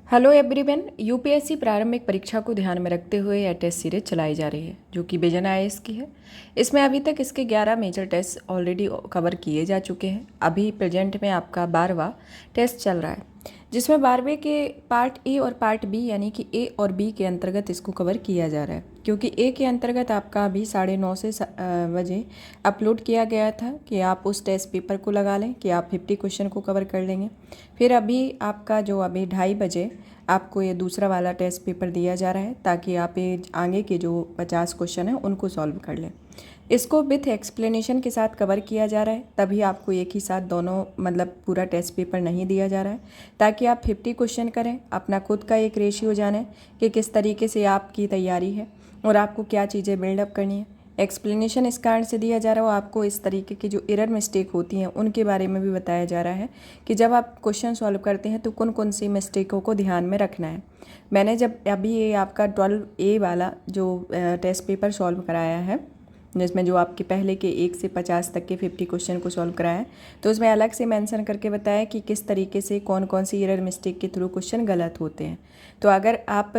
Hello everyone. UPSC प्रारंभिक परीक्षा को ध्यान में रखते हुए यह टेस्ट सीरीज चलाई जा रही है जो कि विजन आईएएस की है। इसमें अभी तक इसके 11 मेजर टेस्ट ऑलरेडी कवर किए जा चुके हैं। अभी प्रेजेंट में आपका 12वां टेस्ट चल रहा है, जिसमें 12वें के पार्ट ए और पार्ट बी यानी कि ए और बी के अंतर्गत इसको कवर किया जा रहा है। क्योंकि ए के अंतर्गत आपका अभी 9:30 से बजे अपलोड किया गया था कि आप उस टेस्ट पेपर को लगा लें कि आप 50 क्वेश्चन को कवर कर लेंगे। फिर अभी आपका जो अभी 2:30 बजे आपको ये दूसरा वाला टेस्ट पेपर दिया जा रहा है ताकि आप ये आगे के जो 50 क्वेश्चन हैं उनको सॉल्व कर लें। इसको विथ एक्सप्लेनेशन के साथ कवर किया जा रहा है, तभी आपको एक ही साथ दोनों पूरा टेस्ट पेपर नहीं दिया जा रहा है, ताकि आप 50 क्वेश्चन करें, अपना खुद का एक रेशियो जानें कि किस तरीके से आपकी तैयारी है और आपको क्या चीज़ें बिल्डअप करनी है। एक्सप्लेनेशन इस कारण से दिया जा रहा हो, आपको इस तरीके की जो एरर मिस्टेक होती हैं उनके बारे में भी बताया जा रहा है कि जब आप क्वेश्चन सॉल्व करते हैं तो कौन कौन सी मिस्टेकों को ध्यान में रखना है। मैंने जब अभी ये आपका 12A वाला जो टेस्ट पेपर सॉल्व कराया है, जिसमें जो आपके पहले के 1 से 50 तक के 50 क्वेश्चन को सॉल्व कराया है, तो उसमें अलग से मेंशन करके बताया कि किस तरीके से कौन कौन सी एरर मिस्टेक के थ्रू क्वेश्चन गलत होते हैं। तो अगर आप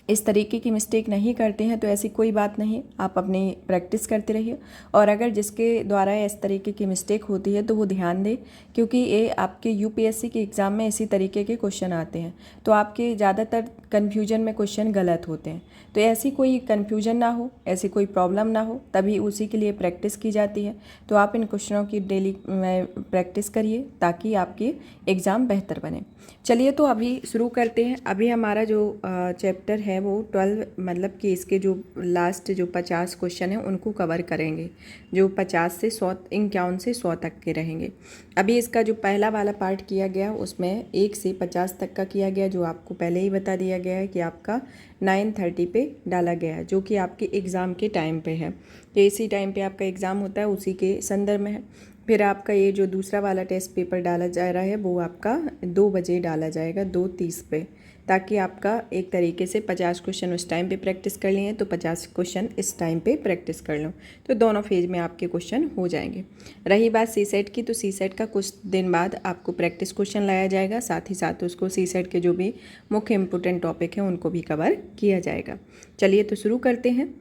इस तरीके की मिस्टेक नहीं करते हैं तो ऐसी कोई बात नहीं, आप अपनी प्रैक्टिस करते रहिए। और अगर जिसके द्वारा इस तरीके की मिस्टेक होती है तो वो ध्यान दे, क्योंकि ये आपके यूपीएससी के एग्ज़ाम में इसी तरीके के क्वेश्चन आते हैं, तो आपके ज़्यादातर कन्फ्यूजन में क्वेश्चन गलत होते हैं। तो ऐसी कोई कन्फ्यूजन ना हो, ऐसी कोई प्रॉब्लम ना हो, तभी उसी के लिए प्रैक्टिस की जाती है। तो आप इन क्वेश्चनों की डेली प्रैक्टिस करिए ताकि आपकी एग्ज़ाम बेहतर बने। चलिए तो अभी शुरू करते हैं। अभी हमारा जो चैप्टर है वो 12 कि इसके जो लास्ट जो 50 क्वेश्चन हैं उनको कवर करेंगे, जो 50 से 100 51 से 100 तक के रहेंगे। अभी इसका जो पहला वाला पार्ट किया गया उसमें 1 से 50 तक का किया गया, जो आपको पहले ही बता दिया गया है कि आपका 9:30 पे डाला गया है, जो कि आपके एग्ज़ाम के टाइम पे है। तो इसी टाइम पे आपका एग्ज़ाम होता है, उसी के संदर्भ में है। फिर आपका ये जो दूसरा वाला टेस्ट पेपर डाला जा रहा है वो आपका 2 बजे डाला जाएगा, 2:30 पे, ताकि आपका एक तरीके से 50 क्वेश्चन उस टाइम पे प्रैक्टिस कर लिए तो 50 क्वेश्चन इस टाइम पे प्रैक्टिस कर लो, तो दोनों फेज में आपके क्वेश्चन हो जाएंगे। रही बात सीसेट की, तो सीसेट का कुछ दिन बाद आपको प्रैक्टिस क्वेश्चन लाया जाएगा, साथ ही साथ उसको सीसेट के जो भी मुख्य इंपॉर्टेंट टॉपिक हैं उनको भी कवर किया जाएगा। चलिए तो शुरू करते हैं।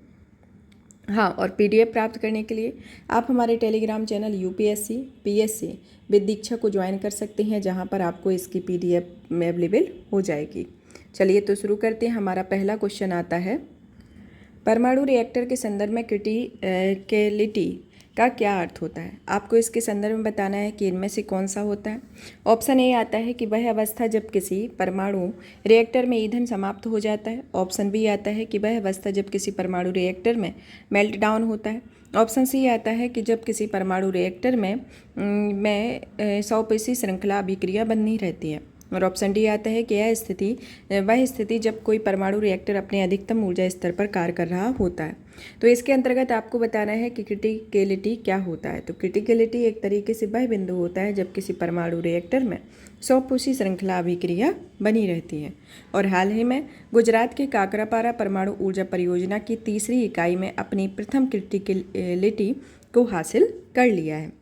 हाँ, और पीडीएफ प्राप्त करने के लिए आप हमारे Telegram channel UPSC PSC with Diksha को ज्वाइन कर सकते हैं, जहाँ पर आपको इसकी पीडीएफ में अवेलेबल हो जाएगी। चलिए तो शुरू करते हैं। हमारा पहला क्वेश्चन आता है, परमाणु रिएक्टर के संदर्भ में क्रिटिकलिटी का क्या अर्थ होता है। आपको इसके संदर्भ में बताना है कि इनमें से कौन सा होता है। ऑप्शन ए आता है कि वह अवस्था जब किसी परमाणु रिएक्टर में ईंधन समाप्त हो जाता है। ऑप्शन बी आता है कि वह अवस्था जब किसी परमाणु रिएक्टर में मेल्ट डाउन होता है। ऑप्शन सी आता है कि जब किसी परमाणु रिएक्टर में 100% श्रृंखला अभिक्रिया बनी रहती है। और ऑप्शन डी आता है कि वह स्थिति जब कोई परमाणु रिएक्टर अपने अधिकतम ऊर्जा स्तर पर कार्य कर रहा होता है। तो इसके अंतर्गत आपको बताना है कि क्रिटिकलिटी क्या होता है। तो क्रिटिकलिटी एक तरीके से वह बिंदु होता है जब किसी परमाणु रिएक्टर में 100% श्रृंखला अभिक्रिया बनी रहती है। और हाल ही में गुजरात के काकरापारा परमाणु ऊर्जा परियोजना की तीसरी इकाई में अपनी प्रथम क्रिटिकलिटी को हासिल कर लिया है।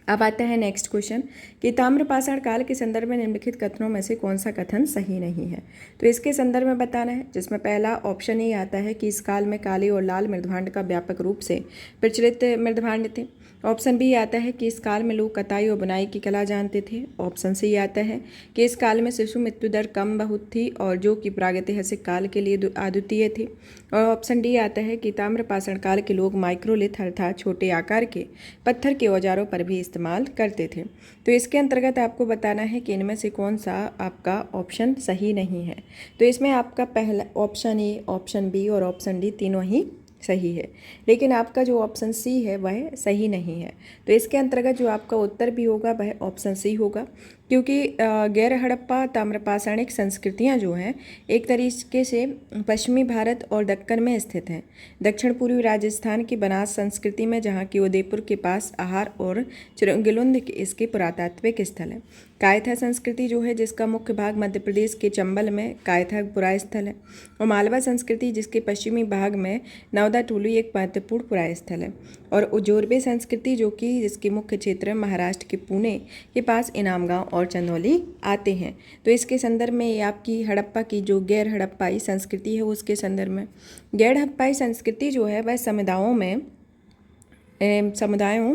अब आता है नेक्स्ट क्वेश्चन कि ताम्रपाषाण काल के संदर्भ में निम्नलिखित कथनों में से कौन सा कथन सही नहीं है। तो इसके संदर्भ में बताना है, जिसमें पहला ऑप्शन ये आता है कि इस काल में काले और लाल मृदभांड का व्यापक रूप से प्रचलित मृदभांड थे। ऑप्शन बी आता है कि इस काल में लोग कताई और बुनाई की कला जानते थे। ऑप्शन सी आता है कि इस काल में शिशु मृत्यु दर कम बहुत थी और जो कि प्रागैतिहासिक काल के लिए अद्वितीय थी। और ऑप्शन डी आता है कि ताम्रपाषाण काल के लोग माइक्रोलिथ अर्थात छोटे आकार के पत्थर के औजारों पर भी इस्तेमाल करते थे। तो इसके अंतर्गत आपको बताना है कि इनमें से कौन सा आपका ऑप्शन सही नहीं है। तो इसमें आपका पहला ऑप्शन ए, ऑप्शन बी और ऑप्शन डी तीनों ही सही है, लेकिन आपका जो ऑप्शन सी है वह सही नहीं है। तो इसके अंतर्गत जो आपका उत्तर भी होगा वह ऑप्शन सी होगा, क्योंकि गैर हड़प्पा ताम्रपाषाणिक संस्कृतियां जो हैं एक तरीके से पश्चिमी भारत और दक्कन में स्थित हैं। दक्षिण पूर्वी राजस्थान की बनास संस्कृति में, जहाँ की उदयपुर के पास आहार और चिरंगिलुंद इसके पुरातात्विक स्थल है। कायथा संस्कृति जो है जिसका मुख्य भाग मध्य प्रदेश के चंबल में कायथा पुरा स्थल है। और मालवा संस्कृति जिसके पश्चिमी भाग में नवदा टोली एक महत्वपूर्ण पुरा स्थल है। और उजोरबे संस्कृति जो कि जिसके मुख्य क्षेत्र महाराष्ट्र के पुणे के पास इनाम गांव और चंदौली आते हैं। तो इसके संदर्भ में ये आपकी हड़प्पा की जो गैर हड़प्पाई संस्कृति है उसके संदर्भ में, गैर हड़प्पाई संस्कृति जो है वह समुदायों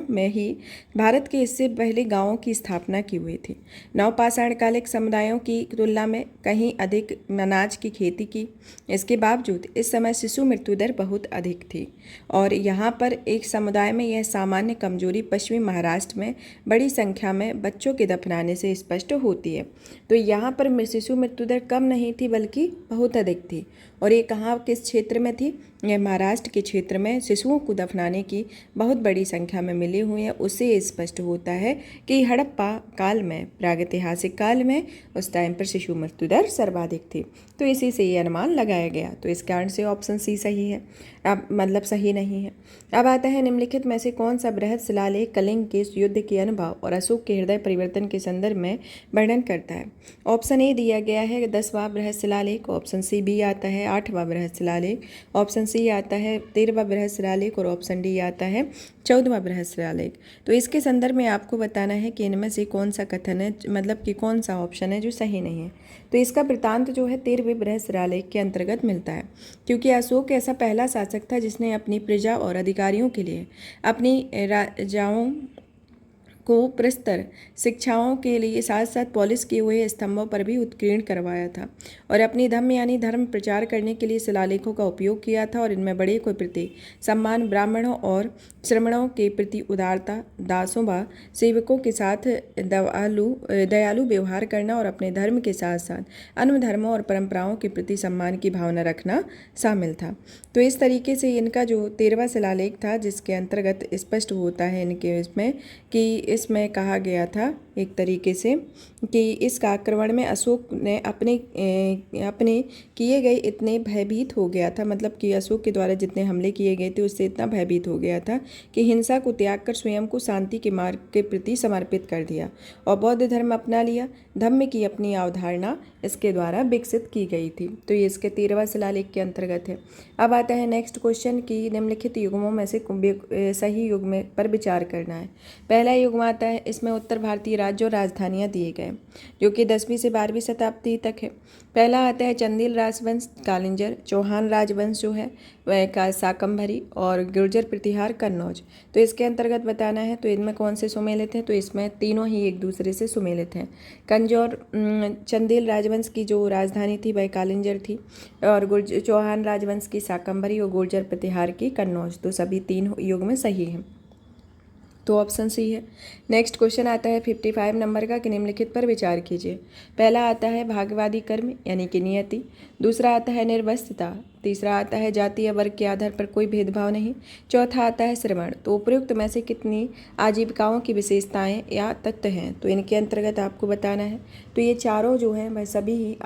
में ही भारत के इससे पहले गांवों की स्थापना की हुई थी। नवपाषाणकालिक समुदायों की तुलना में कहीं अधिक अनाज की खेती की। इसके बावजूद इस समय शिशु मृत्यु दर बहुत अधिक थी और यहाँ पर एक समुदाय में यह सामान्य कमजोरी पश्चिमी महाराष्ट्र में बड़ी संख्या में बच्चों के दफनाने से स्पष्ट होती है। तो यहाँ पर शिशु मृत्यु दर कम नहीं थी बल्कि बहुत अधिक थी। और ये कहाँ किस क्षेत्र में थी? यह महाराष्ट्र के क्षेत्र में शिशुओं को दफनाने की बहुत बड़ी संख्या में मिली हुई है। उससे स्पष्ट होता है कि हड़प्पा काल में, प्रागैतिहासिक काल में, उस टाइम पर शिशु मृत्यु दर सर्वाधिक थी। तो इसी से ये अनुमान लगाया गया। तो इस कारण से ऑप्शन सी सही है, अब मतलब सही नहीं है। अब आता है निम्नलिखित में से कौन सा बृहद शिलालेख कलिंग के युद्ध के अनुभव और अशोक के हृदय परिवर्तन के संदर्भ में वर्णन करता है? ऑप्शन ए दिया गया है 10वां बृहद शिलालेख, ऑप्शन सी बी आता है 8वां बृहद शिलालेख, ऑप्शन सी आता है 13वां बृहद शिलालेख और ऑप्शन डी आता है 14वां बृहद शिलालेख। तो इसके संदर्भ में आपको बताना है कि इनमें से कौन सा कथन है, मतलब कि कौन सा ऑप्शन है जो सही नहीं है। तो इसका वृत्तांत जो है 13वें बृहद शिलालेख के अंतर्गत मिलता है, क्योंकि अशोक ऐसा पहला शासक था जिसने अपनी प्रजा और अधिकारियों के लिए अपनी राजाओं को प्रस्तर शिक्षाओं के लिए साथ साथ पॉलिश किए हुए स्तंभों पर भी उत्कीर्ण करवाया था और अपनी धर्म प्रचार करने के लिए शिलालेखों का उपयोग किया था। और इनमें बड़े के प्रति सम्मान, ब्राह्मणों और श्रमणों के प्रति उदारता, दासों व सेवकों के साथ दयालु व्यवहार करना और अपने धर्म के साथ साथ अन्य धर्मों और परंपराओं के प्रति सम्मान की भावना रखना शामिल था। तो इस तरीके से इनका जो 13वां शिलालेख था, जिसके अंतर्गत स्पष्ट होता है इनके इसमें कहा गया था एक तरीके से कि इस आक्रमण में अशोक ने अपने किए गए इतने भयभीत हो गया था, मतलब कि अशोक के द्वारा जितने हमले किए गए थे उससे इतना भयभीत हो गया था कि हिंसा को त्याग कर स्वयं को शांति के मार्ग के प्रति समर्पित कर दिया और बौद्ध धर्म अपना लिया। धम्म की अपनी अवधारणा इसके द्वारा विकसित की गई थी। तो ये इसके 13वां शिलालेख के अंतर्गत है। अब आता है नेक्स्ट क्वेश्चन की निम्नलिखित युग्मों में से सही युग्म पर विचार करना है। पहला युग्म आता है, इसमें उत्तर भारतीय राज्य और राजधानियाँ दिए गए जो कि 10वीं से 12वीं शताब्दी तक है। पहला आता है चंदेल राजवंश कालिंजर, चौहान राजवंश जो है वह का शाकंभरी और गुर्जर प्रतिहार कन्नौज। तो इसके अंतर्गत बताना है तो इनमें कौन से सुमेलित हैं? तो इसमें तीनों ही एक दूसरे से सुमेलित हैं। चंदेल राजवंश की जो राजधानी थी वह कालिंजर थी और चौहान राजवंश की शाकंभरी और गुर्जर प्रतिहार की कन्नौज। तो सभी तीन युग में सही हैं, तो ऑप्शन सी है। नेक्स्ट क्वेश्चन आता है 55 नंबर का कि निम्नलिखित पर विचार कीजिए। पहला आता है भाग्यवादी कर्म यानी कि नियति, दूसरा आता है निर्वस्त्रता, तीसरा आता है जातीय वर्ग के आधार पर कोई भेदभाव नहीं, चौथा आता है श्रमण। तो उपयुक्त में से कितनी आजीविकाओं की विशेषताएं या तत्व हैं? तो इनके अंतर्गत आपको बताना है। तो ये चारों जो हैं वह सभी ही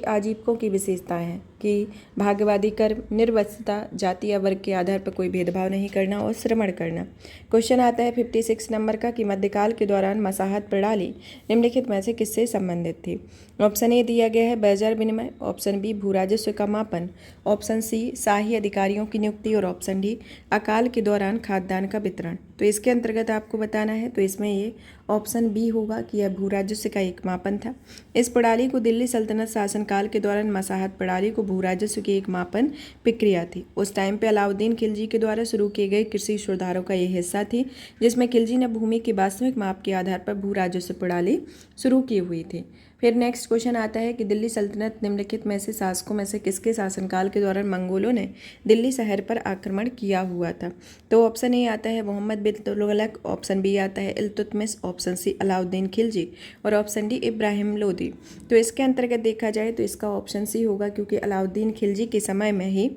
आजीविकों की विशेषताएं हैं कि भाग्यवादी कर्म, निर्वस्त्रता, जातीय वर्ग के आधार पर कोई भेदभाव नहीं करना और श्रमण करना। क्वेश्चन आता है 56 नंबर का कि मध्यकाल के दौरान मसाहत प्रणाली निम्नलिखित में से किससे संबंधित थी? ऑप्शन ए दिया गया है बाजार विनिमय, ऑप्शन बी भू राजस्व का मापन, ऑप्शन सी शाही अधिकारियों की नियुक्ति और ऑप्शन डी अकाल के दौरान खाद्यान्न का वितरण। तो इसके अंतर्गत आपको बताना है तो इसमें ये ऑप्शन बी होगा कि यह भू राजस्व का एक मापन था। इस प्रणाली को दिल्ली सल्तनत शासनकाल के दौरान मसाहत प्रणाली को भू राजस्व की एक मापन प्रक्रिया थी। उस टाइम पे अलाउद्दीन खिलजी के द्वारा शुरू किए गए कृषि सुधारों का यह हिस्सा थी, जिसमें खिलजी ने भूमि के वास्तविक माप के आधार पर भू राजस्व प्रणाली शुरू की हुई थी। फिर नेक्स्ट क्वेश्चन आता है कि दिल्ली सल्तनत निम्नलिखित में से शासकों में से किसके शासनकाल के दौरान मंगोलों ने दिल्ली शहर पर आक्रमण किया हुआ था? तो ऑप्शन ए आता है मोहम्मद बिन तुगलक, ऑप्शन बी आता है इल्तुतमिश, ऑप्शन सी अलाउद्दीन खिलजी और ऑप्शन डी इब्राहिम लोदी। तो इसके अंतर्गत देखा जाए तो इसका ऑप्शन सी होगा, क्योंकि अलाउद्दीन खिलजी के समय में ही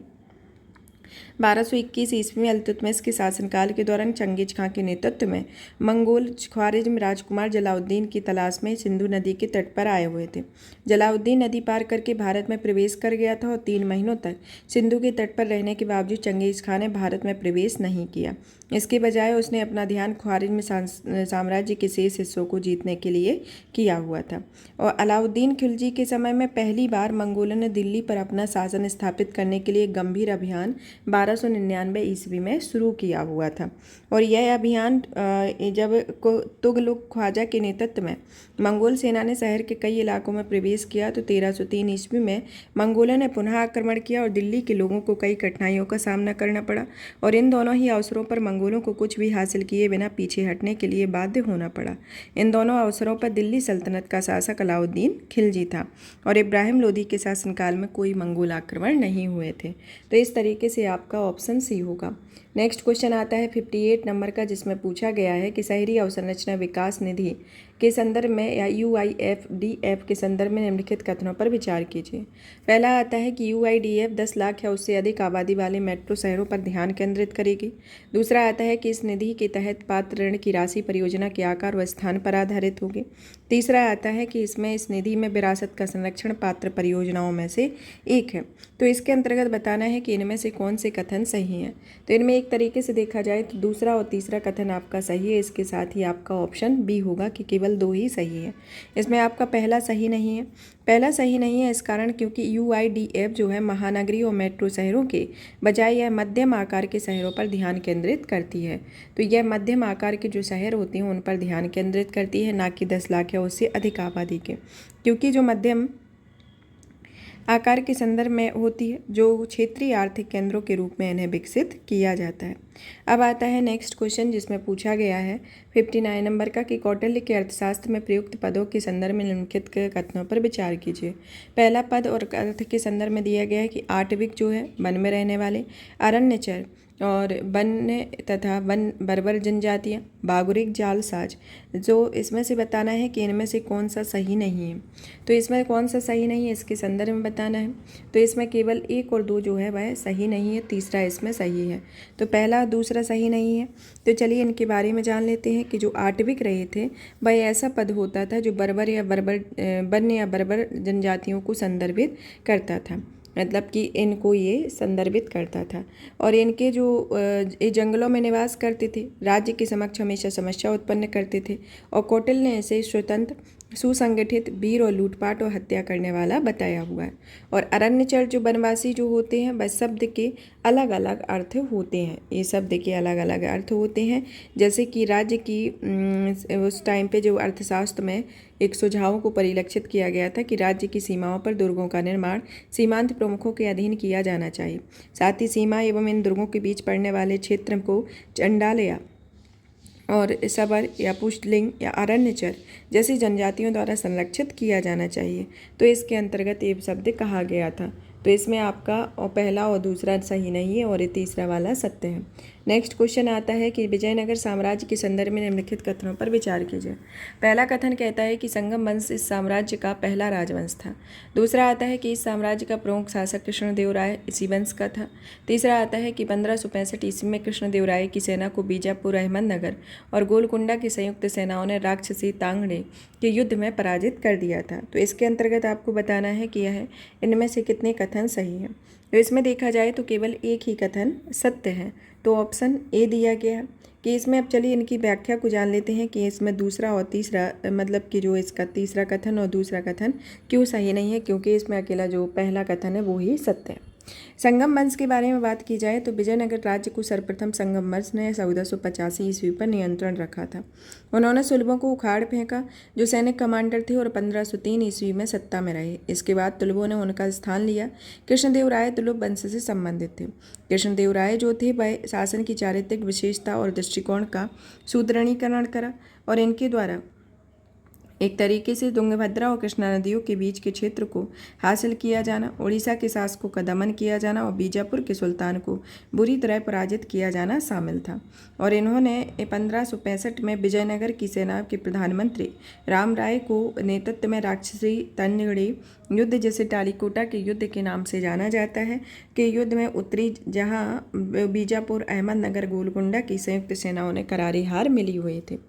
1221 ईस्वी में इल्तुतमिश के शासनकाल के दौरान चंगेज खां के नेतृत्व में मंगोल ख्वारिज्म राजकुमार जलाउद्दीन की तलाश में सिंधु नदी के तट पर आए हुए थे। जलाउद्दीन नदी पार करके भारत में प्रवेश कर गया था और 3 महीनों तक सिंधु के तट पर रहने के बावजूद चंगेज खां ने भारत में प्रवेश नहीं किया। इसके बजाय उसने अपना ध्यान ख्वारिज्म साम्राज्य के शेष हिस्सों को जीतने के लिए किया हुआ था। और अलाउद्दीन खिलजी के समय में पहली बार मंगोलों ने दिल्ली पर अपना शासन स्थापित करने के लिए गंभीर अभियान 1299 ईस्वी में शुरू किया हुआ था। और यह अभियान जब तुगलक ख्वाजा के नेतृत्व में मंगोल सेना ने शहर के कई इलाकों में प्रवेश किया तो 1303 ईस्वी में मंगोलों ने पुनः आक्रमण किया और दिल्ली के लोगों को कई कठिनाइयों का सामना करना पड़ा। और इन दोनों ही अवसरों पर मंगोलों को कुछ भी हासिल किए बिना पीछे हटने के लिए बाध्य होना पड़ा। इन दोनों अवसरों पर दिल्ली सल्तनत का शासक अलाउद्दीन खिलजी था और इब्राहिम लोदी के शासनकाल में कोई मंगोल आक्रमण नहीं हुए थे। तो इस तरीके से आपका ऑप्शन सी होगा। नेक्स्ट क्वेश्चन आता है 58 नंबर का, जिसमें पूछा गया है कि शहरी अवसंरचना विकास निधि के संदर्भ में या UIFDF के संदर्भ में निम्नलिखित कथनों पर विचार कीजिए। पहला आता है कि UIDF 10 लाख या उससे अधिक आबादी वाले मेट्रो शहरों पर ध्यान केंद्रित करेगी। दूसरा आता है कि इस निधि के तहत पात्र ऋण की राशि परियोजना के आकार व स्थान पर आधारित होगी। तीसरा आता है कि इस निधि में विरासत का संरक्षण पात्र परियोजनाओं में से एक है। तो इसके अंतर्गत बताना है कि इनमें से कौन से कथन सही हैं। तो इनमें एक तरीके से देखा जाए तो दूसरा और तीसरा कथन आपका सही है। इसके साथ ही आपका ऑप्शन बी होगा कि केवल 2 ही सही है। इसमें आपका पहला सही नहीं है। पहला सही नहीं है इस कारण क्योंकि UIDF जो है महानगरीय और मेट्रो शहरों के बजाय यह मध्यम आकार के शहरों पर ध्यान केंद्रित करती है। तो यह मध्यम आकार के जो शहर होते हैं उन पर ध्यान केंद्रित करती है, ना कि 10 लाख या उससे अधिक आबादी के, क्योंकि जो मध्यम आकार के संदर्भ में होती है जो क्षेत्रीय आर्थिक केंद्रों के रूप में इन्हें विकसित किया जाता है। अब आता है नेक्स्ट क्वेश्चन, जिसमें पूछा गया है 59 नंबर का कि कौटिल्य के अर्थशास्त्र में प्रयुक्त पदों के संदर्भ में निम्नलिखित कथनों पर विचार कीजिए। पहला पद और अर्थ के संदर्भ में दिया गया है कि आटविक जो है वन में रहने वाले, अरण्यचर और वन्य तथा वन बर्बर जनजातियाँ, बागुरिक जालसाज। जो इसमें से बताना है कि इनमें से कौन सा सही नहीं है। तो इसमें कौन सा सही नहीं है इसके संदर्भ में बताना है। तो इसमें केवल 1 और 2 जो है वह सही नहीं है, तीसरा इसमें सही है। तो पहला दूसरा सही नहीं है। तो चलिए इनके बारे में जान लेते हैं कि जो आटविक रहे थे वह ऐसा पद होता था जो बर्बर या वन्य या बर्बर जनजातियों को संदर्भित करता था, मतलब कि इनको ये संदर्भित करता था। और इनके जो ये जंगलों में निवास करते थे, राज्य के समक्ष हमेशा समस्या उत्पन्न करते थे और कौटिल्य ने इसे स्वतंत्र, सुसंगठित, वीर और लूटपाट और हत्या करने वाला बताया हुआ है। और अरण्यचर जो वनवासी जो होते हैं वह शब्द के अलग अलग अर्थ होते हैं। ये शब्द के अलग अलग अर्थ होते हैं, जैसे कि राज्य की उस टाइम पे जो अर्थशास्त्र में एक सुझावों को परिलक्षित किया गया था कि राज्य की सीमाओं पर दुर्गों का निर्माण सीमांत प्रमुखों के अधीन किया जाना चाहिए। साथ ही सीमा एवं इन दुर्गों के बीच पड़ने वाले क्षेत्र को चंडालया और सबर या पुष्टलिंग या अरण्यचर जैसी जनजातियों द्वारा संरक्षित किया जाना चाहिए। तो इसके अंतर्गत ये शब्द कहा गया था। तो इसमें आपका और पहला और दूसरा सही नहीं है और ये तीसरा वाला सत्य है। नेक्स्ट क्वेश्चन आता है कि विजयनगर साम्राज्य के संदर्भ में निम्नलिखित कथनों पर विचार कीजिए। पहला कथन कहता है कि संगम वंश इस साम्राज्य का पहला राजवंश था। दूसरा आता है कि इस साम्राज्य का प्रमुख शासक कृष्णदेव राय इसी वंश का था। तीसरा आता है कि 1565 ईस्वी में कृष्णदेव राय की सेना को बीजापुर, अहमदनगर और गोलकुंडा की संयुक्त सेनाओं ने राक्षसी तांगड़े के युद्ध में पराजित कर दिया था। तो इसके अंतर्गत आपको बताना है कि यह इनमें से कितने कथन सही हैं। तो इसमें देखा जाए तो केवल एक ही कथन सत्य है, तो ऑप्शन ए दिया गया है। कि इसमें अब चलिए इनकी व्याख्या को जान लेते हैं कि इसमें दूसरा और तीसरा, मतलब कि जो इसका तीसरा कथन और दूसरा कथन क्यों सही नहीं है, क्योंकि इसमें अकेला जो पहला कथन है वो ही सत्य है। संगम वंश के बारे में बात की जाए तो विजयनगर राज्य को सर्वप्रथम संगम वंश ने 1485 ईस्वी पर नियंत्रण रखा था। उन्होंने सुलभों को उखाड़ फेंका जो सैनिक कमांडर थे और 1503 ईस्वी में सत्ता में रहे। इसके बाद तुलुबों ने उनका स्थान लिया। कृष्णदेव राय तुलुब वंश से संबंधित थे। कृष्णदेव राय जो थे वह शासन की चारित्रिक विशेषता और दृष्टिकोण का सुदृढ़ीकरण करा और इनके द्वारा एक तरीके से तुंगभद्रा और कृष्णा नदियों के बीच के क्षेत्र को हासिल किया जाना, उड़ीसा के शासकों का दमन किया जाना और बीजापुर के सुल्तान को बुरी तरह पराजित किया जाना शामिल था। और इन्होंने 1565 में विजयनगर की सेना के प्रधानमंत्री राम राय को नेतृत्व में राक्षसी तन्गड़ी युद्ध, जिसे टालीकोटा के युद्ध के नाम से जाना जाता है, के युद्ध में उतरी, जहाँ बीजापुर, अहमदनगर, गोलकुंडा की संयुक्त सेनाओं ने करारी हार मिली हुई थी।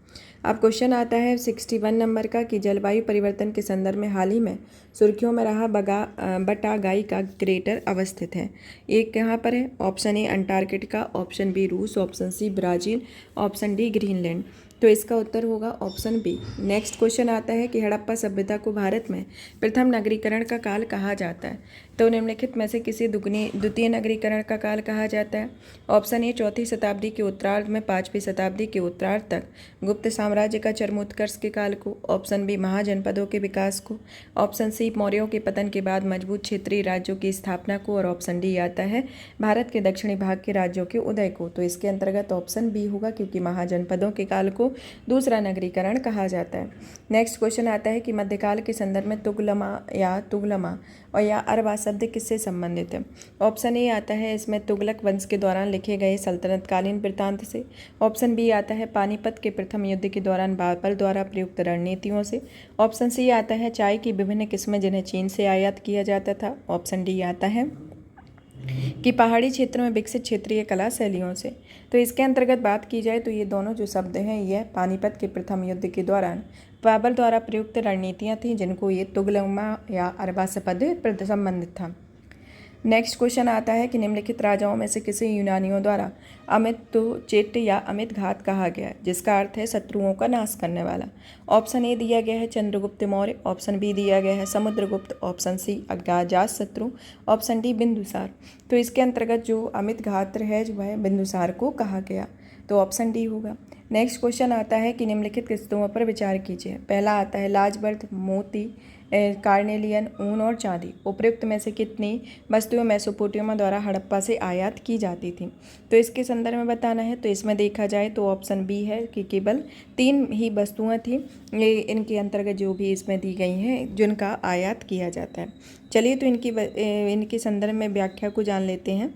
अब क्वेश्चन आता है 61 नंबर का कि जलवायु परिवर्तन के संदर्भ में हाल ही में सुर्खियों में रहा बटागाई का क्रेटर अवस्थित है। एक कहाँ पर है? Option A Antarctica, option B रूस, option C Brazil, option D Greenland. तो इसका उत्तर होगा ऑप्शन बी। नेक्स्ट क्वेश्चन आता है कि हड़प्पा सभ्यता को भारत में प्रथम नगरीकरण का काल कहा जाता है। तो निम्नलिखित में से किसी द्वितीय नगरीकरण का काल कहा जाता है। ऑप्शन ए 4वीं शताब्दी के उत्तरार्ध में 5वीं शताब्दी के उत्तरार्ध तक गुप्त साम्राज्य का चरमोत्कर्ष के काल को। ऑप्शन बी महाजनपदों के विकास को। ऑप्शन सी मौर्यों के पतन के बाद मजबूत क्षेत्रीय राज्यों की स्थापना को। और ऑप्शन डी आता है भारत के दक्षिणी भाग के राज्यों के उदय को। तो इसके अंतर्गत ऑप्शन बी होगा, क्योंकि महाजनपदों के काल को दूसरा नगरीकरण कहा जाता है। नेक्स्ट क्वेश्चन आता है कि मध्यकाल के संदर्भ में तुगलमा और या अरबा शब्द किससे संबंधित है। ऑप्शन ए आता है इसमें तुगलक वंश के दौरान लिखे गए सल्तनतकालीन वृत्तांत से। ऑप्शन बी आता है पानीपत के प्रथम युद्ध के दौरान बाबर द्वारा प्रयुक्त रणनीतियों से। ऑप्शन सी आता है चाय की विभिन्न किस्में जिन्हें चीन से आयात किया जाता था। ऑप्शन डी आता है कि पहाड़ी क्षेत्र में विकसित क्षेत्रीय कला शैलियों से। तो इसके अंतर्गत बात की जाए तो ये दोनों जो शब्द हैं ये पानीपत के प्रथम युद्ध के दौरान बाबर द्वारा प्रयुक्त रणनीतियाँ थीं, जिनको ये तुगलमा या अरबा शब्द संबंधित था। नेक्स्ट क्वेश्चन आता है कि निम्नलिखित राजाओं में से किसे यूनानियों द्वारा अमितोचेट या अमित घात कहा गया, जिसका अर्थ है शत्रुओं का नाश करने वाला। ऑप्शन ए दिया गया है चंद्रगुप्त मौर्य। ऑप्शन बी दिया गया है Samudragupta. Option C Ajatashatru. Option D Bindusara. तो इसके अंतर्गत जो अमित घात है जो है बिंदुसार को कहा गया, तो ऑप्शन डी होगा। नेक्स्ट क्वेश्चन आता है कि निम्नलिखित किस्तों पर विचार कीजिए। पहला आता है लाजवर्द, मोती, कार्नेलियन, ऊन और चांदी। उपयुक्त में से कितनी वस्तुएं मेसोपोटामिया द्वारा हड़प्पा से आयात की जाती थी। तो इसके संदर्भ में बताना है। तो इसमें देखा जाए तो ऑप्शन बी है कि केवल 3 ही वस्तुएं थी, ये इनके अंतर्गत जो भी इसमें दी गई हैं जिनका आयात किया जाता है। चलिए तो इनके संदर्भ में व्याख्या को जान लेते हैं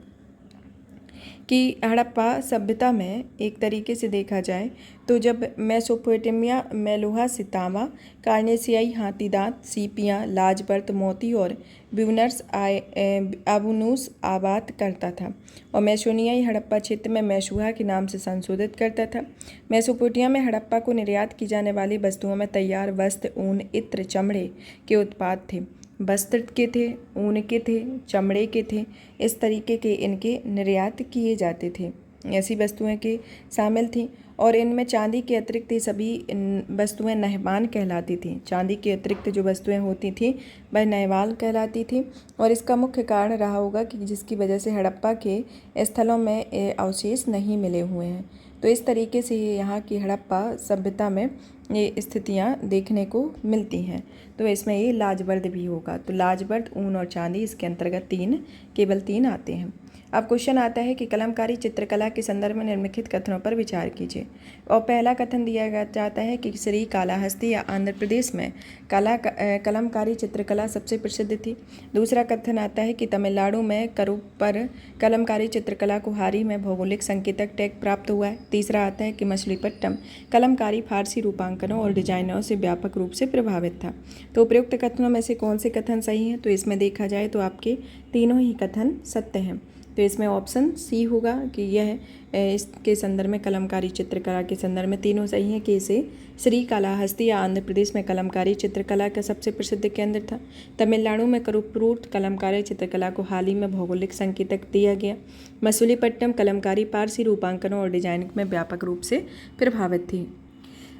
कि हड़प्पा सभ्यता में एक तरीके से देखा जाए तो जब मेसोपोटामिया में लोहा, सितामा, कार्नेसियाई हाथीदांत, सीपियाँ, लाजवर्द, मोती और ब्यूनर्स आबूनूस आबाद करता था और मेसोनियाई हड़प्पा क्षेत्र में मैशुहा के नाम से संशोधित करता था। मेसोपोटामिया में हड़प्पा को निर्यात की जाने वाली वस्तुओं में तैयार वस्त्र, ऊन, इत्र, चमड़े के उत्पाद थे। वस्त्र के थे, ऊन के थे, चमड़े के थे, इस तरीके के इनके निर्यात किए जाते थे। ऐसी वस्तुएं के शामिल थीं और इनमें चांदी के अतिरिक्त सभी वस्तुएं नहवान कहलाती थीं। चांदी के अतिरिक्त जो वस्तुएं होती थीं वह नहवान कहलाती थी और इसका मुख्य कारण रहा होगा कि जिसकी वजह से हड़प्पा के स्थलों में अवशेष नहीं मिले हुए हैं। तो इस तरीके से यहाँ की हड़प्पा सभ्यता में ये स्थितियाँ देखने को मिलती हैं। तो इसमें ये लाजवर्द भी होगा। तो लाजवर्द, ऊन और चांदी इसके अंतर्गत केवल तीन आते हैं। अब क्वेश्चन आता है कि कलमकारी चित्रकला के संदर्भ में निम्नलिखित कथनों पर विचार कीजिए। और पहला कथन दिया जाता है कि श्री कालाहस्ती या आंध्र प्रदेश में कलमकारी चित्रकला सबसे प्रसिद्ध थी। दूसरा कथन आता है कि तमिलनाडु में करूप पर कलमकारी चित्रकला को हाल ही में भौगोलिक संकेतक टैग प्राप्त हुआ है। तीसरा आता है कि मछलीपट्टनम कलमकारी फारसी रूपांकनों और डिजाइनों से व्यापक रूप से प्रभावित था। तो उपयुक्त कथनों में से कौन से कथन सही हैं? तो इसमें देखा जाए तो आपके तीनों ही कथन सत्य हैं। तो इसमें ऑप्शन सी होगा कि यह इसके संदर्भ में कलमकारी चित्रकला के संदर्भ में तीनों सही हैं कि इसे श्री कालाहस्ती या आंध्र प्रदेश में कलमकारी चित्रकला का सबसे प्रसिद्ध केंद्र था। तमिलनाडु में करूपुर कलमकारी चित्रकला को हाल ही में भौगोलिक संकेतक दिया गया। मछलीपट्टनम कलमकारी पारसी रूपांकनों और डिजाइन में व्यापक रूप से प्रभावित थी।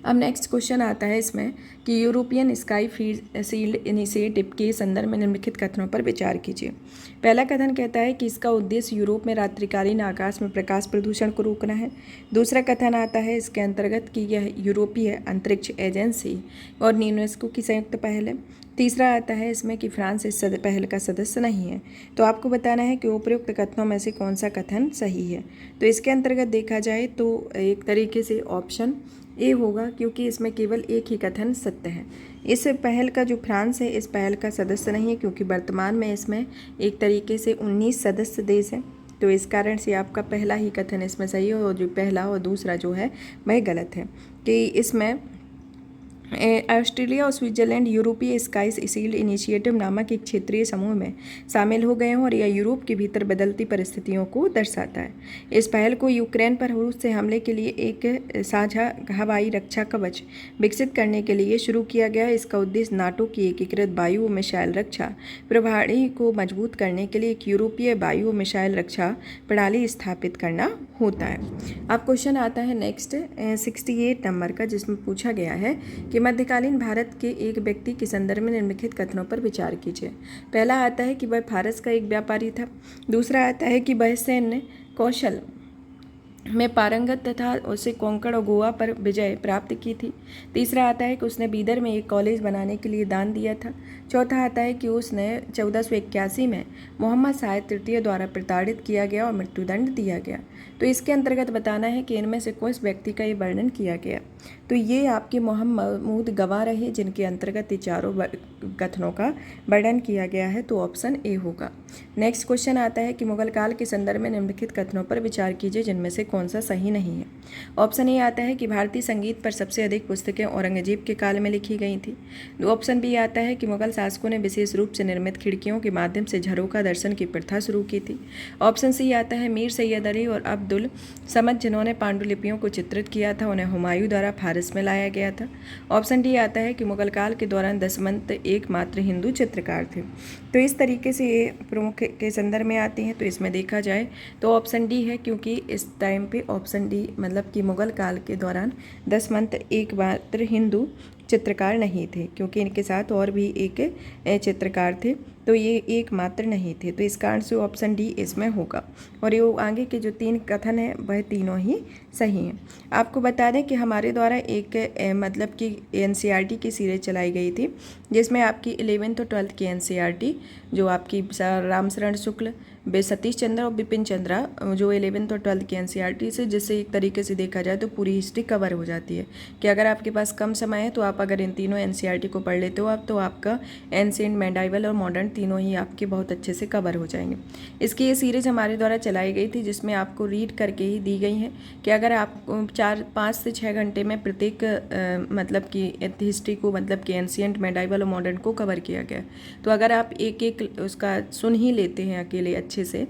अब नेक्स्ट क्वेश्चन आता है इसमें कि यूरोपियन स्काई शील्ड इनिशिएटिव के संदर्भ में निम्नलिखित कथनों पर विचार कीजिए। पहला कथन कहता है कि इसका उद्देश्य यूरोप में रात्रिकालीन आकाश में प्रकाश प्रदूषण को रोकना है। दूसरा कथन आता है इसके अंतर्गत कि यह यूरोपीय अंतरिक्ष एजेंसी और यूनेस्को की संयुक्त पहल है। तीसरा आता है इसमें कि फ्रांस इस पहल का सदस्य नहीं है। तो आपको बताना है कि उपयुक्त कथनों में से कौन सा कथन सही है। तो इसके अंतर्गत देखा जाए तो एक तरीके से ऑप्शन ए होगा, क्योंकि इसमें केवल एक ही कथन सत्य है। इस पहल का जो फ्रांस है इस पहल का सदस्य नहीं है, क्योंकि वर्तमान में इसमें एक तरीके से 19 सदस्य देश हैं। तो इस कारण से आपका पहला ही कथन इसमें सही है और जो पहला और दूसरा जो है वह गलत है कि इसमें ऑस्ट्रेलिया और स्विट्जरलैंड यूरोपीय स्काईज शील्ड इनिशिएटिव नामक एक क्षेत्रीय समूह में शामिल हो गए हैं और यह यूरोप के भीतर बदलती परिस्थितियों को दर्शाता है। इस पहल को यूक्रेन पर रूस से हमले के लिए एक साझा हवाई रक्षा कवच विकसित करने के लिए शुरू किया गया है। इसका उद्देश्य नाटो की एकीकृत वायु मिसाइल रक्षा प्रणाली को मजबूत करने के लिए एक यूरोपीय वायु मिसाइल रक्षा प्रणाली स्थापित करना होता है। अब क्वेश्चन आता है नेक्स्ट 68 नंबर का, जिसमें पूछा गया है कि मध्यकालीन भारत के एक व्यक्ति के संदर्भ में निम्नलिखित कथनों पर विचार कीजिए। पहला आता है कि वह फारस का एक व्यापारी था। दूसरा आता है कि वह सैन्य कौशल में पारंगत तथा उसे कोंकण और गोवा पर विजय प्राप्त की थी। तीसरा आता है कि उसने बीदर में एक कॉलेज बनाने के लिए दान दिया था। चौथा आता है कि उसने 1481 में मोहम्मद साहिब तृतीय द्वारा प्रताड़ित किया गया और मृत्युदंड दिया गया। तो इसके अंतर्गत बताना है कि इनमें से किस व्यक्ति का ये वर्णन किया गया। तो ये आपके मोहम्मद गवाह रहे जिनके अंतर्गत ये चारों कथनों का वर्णन किया गया है। तो ऑप्शन ए होगा। नेक्स्ट क्वेश्चन आता है कि मुगल काल के संदर्भ में निम्नलिखित कथनों पर विचार कीजिए जिनमें से कौन सा सही नहीं है। ऑप्शन ए आता है कि भारतीय संगीत पर सबसे अधिक पुस्तकें औरंगजेब के काल में लिखी गई थी। ऑप्शन बी आता है कि मुगल शासकों ने विशेष रूप से निर्मित खिड़कियों के माध्यम से झरोखा दर्शन की प्रथा शुरू की थी। ऑप्शन सी आता है मीर सैयद अली और अब्दुल समद जिन्होंने पांडुलिपियों को चित्रित किया था, उन्हें हुमायूं द्वारा फारस में लाया गया था। ऑप्शन डी आता है कि मुगल काल के दौरान दसवंत एकमात्र हिंदू चित्रकार थे। तो इस तरीके से ये प्रमुख के संदर्भ में आती हैं। तो इसमें देखा जाए तो ऑप्शन डी है, क्योंकि इस टाइम पे ऑप्शन डी मतलब कि मुगल काल के दौरान दसवंत एकमात्र हिंदू चित्रकार नहीं थे, क्योंकि इनके साथ और भी एक चित्रकार थे, तो ये एकमात्र नहीं थे। तो इस कारण से ऑप्शन डी इसमें होगा। और ये आगे के जो तीन कथन हैं वह तीनों ही सही हैं। आपको बता दें कि हमारे द्वारा एक मतलब कि एनसीईआरटी की सीरीज चलाई गई थी, जिसमें आपकी 11th और 12th की एनसीईआरटी जो आपकी रामशरण शुक्ल, सतीश चंद्र और बिपिन चंद्रा जो 11th और 12th की एनसीईआरटी से, जिससे एक तरीके से देखा जाए तो पूरी हिस्ट्री कवर हो जाती है कि अगर आपके पास कम समय है तो आप अगर इन तीनों एनसीईआरटी को पढ़ लेते हो आप, तो आपका एंशिएंट, मेडाइवल और मॉडर्न तीनों ही आपके बहुत अच्छे से कवर हो जाएंगे। इसकी ये सीरीज़ हमारे द्वारा चलाई गई थी, जिसमें आपको रीड करके ही दी गई है कि अगर आप 5 से 6 घंटे में प्रत्येक मतलब कि हिस्ट्री को, मतलब कि एंशिएंट, मेडाइवल और मॉडर्न को कवर किया गया, तो अगर आप एक एक उसका सुन ही लेते हैं अकेले अच्छे से,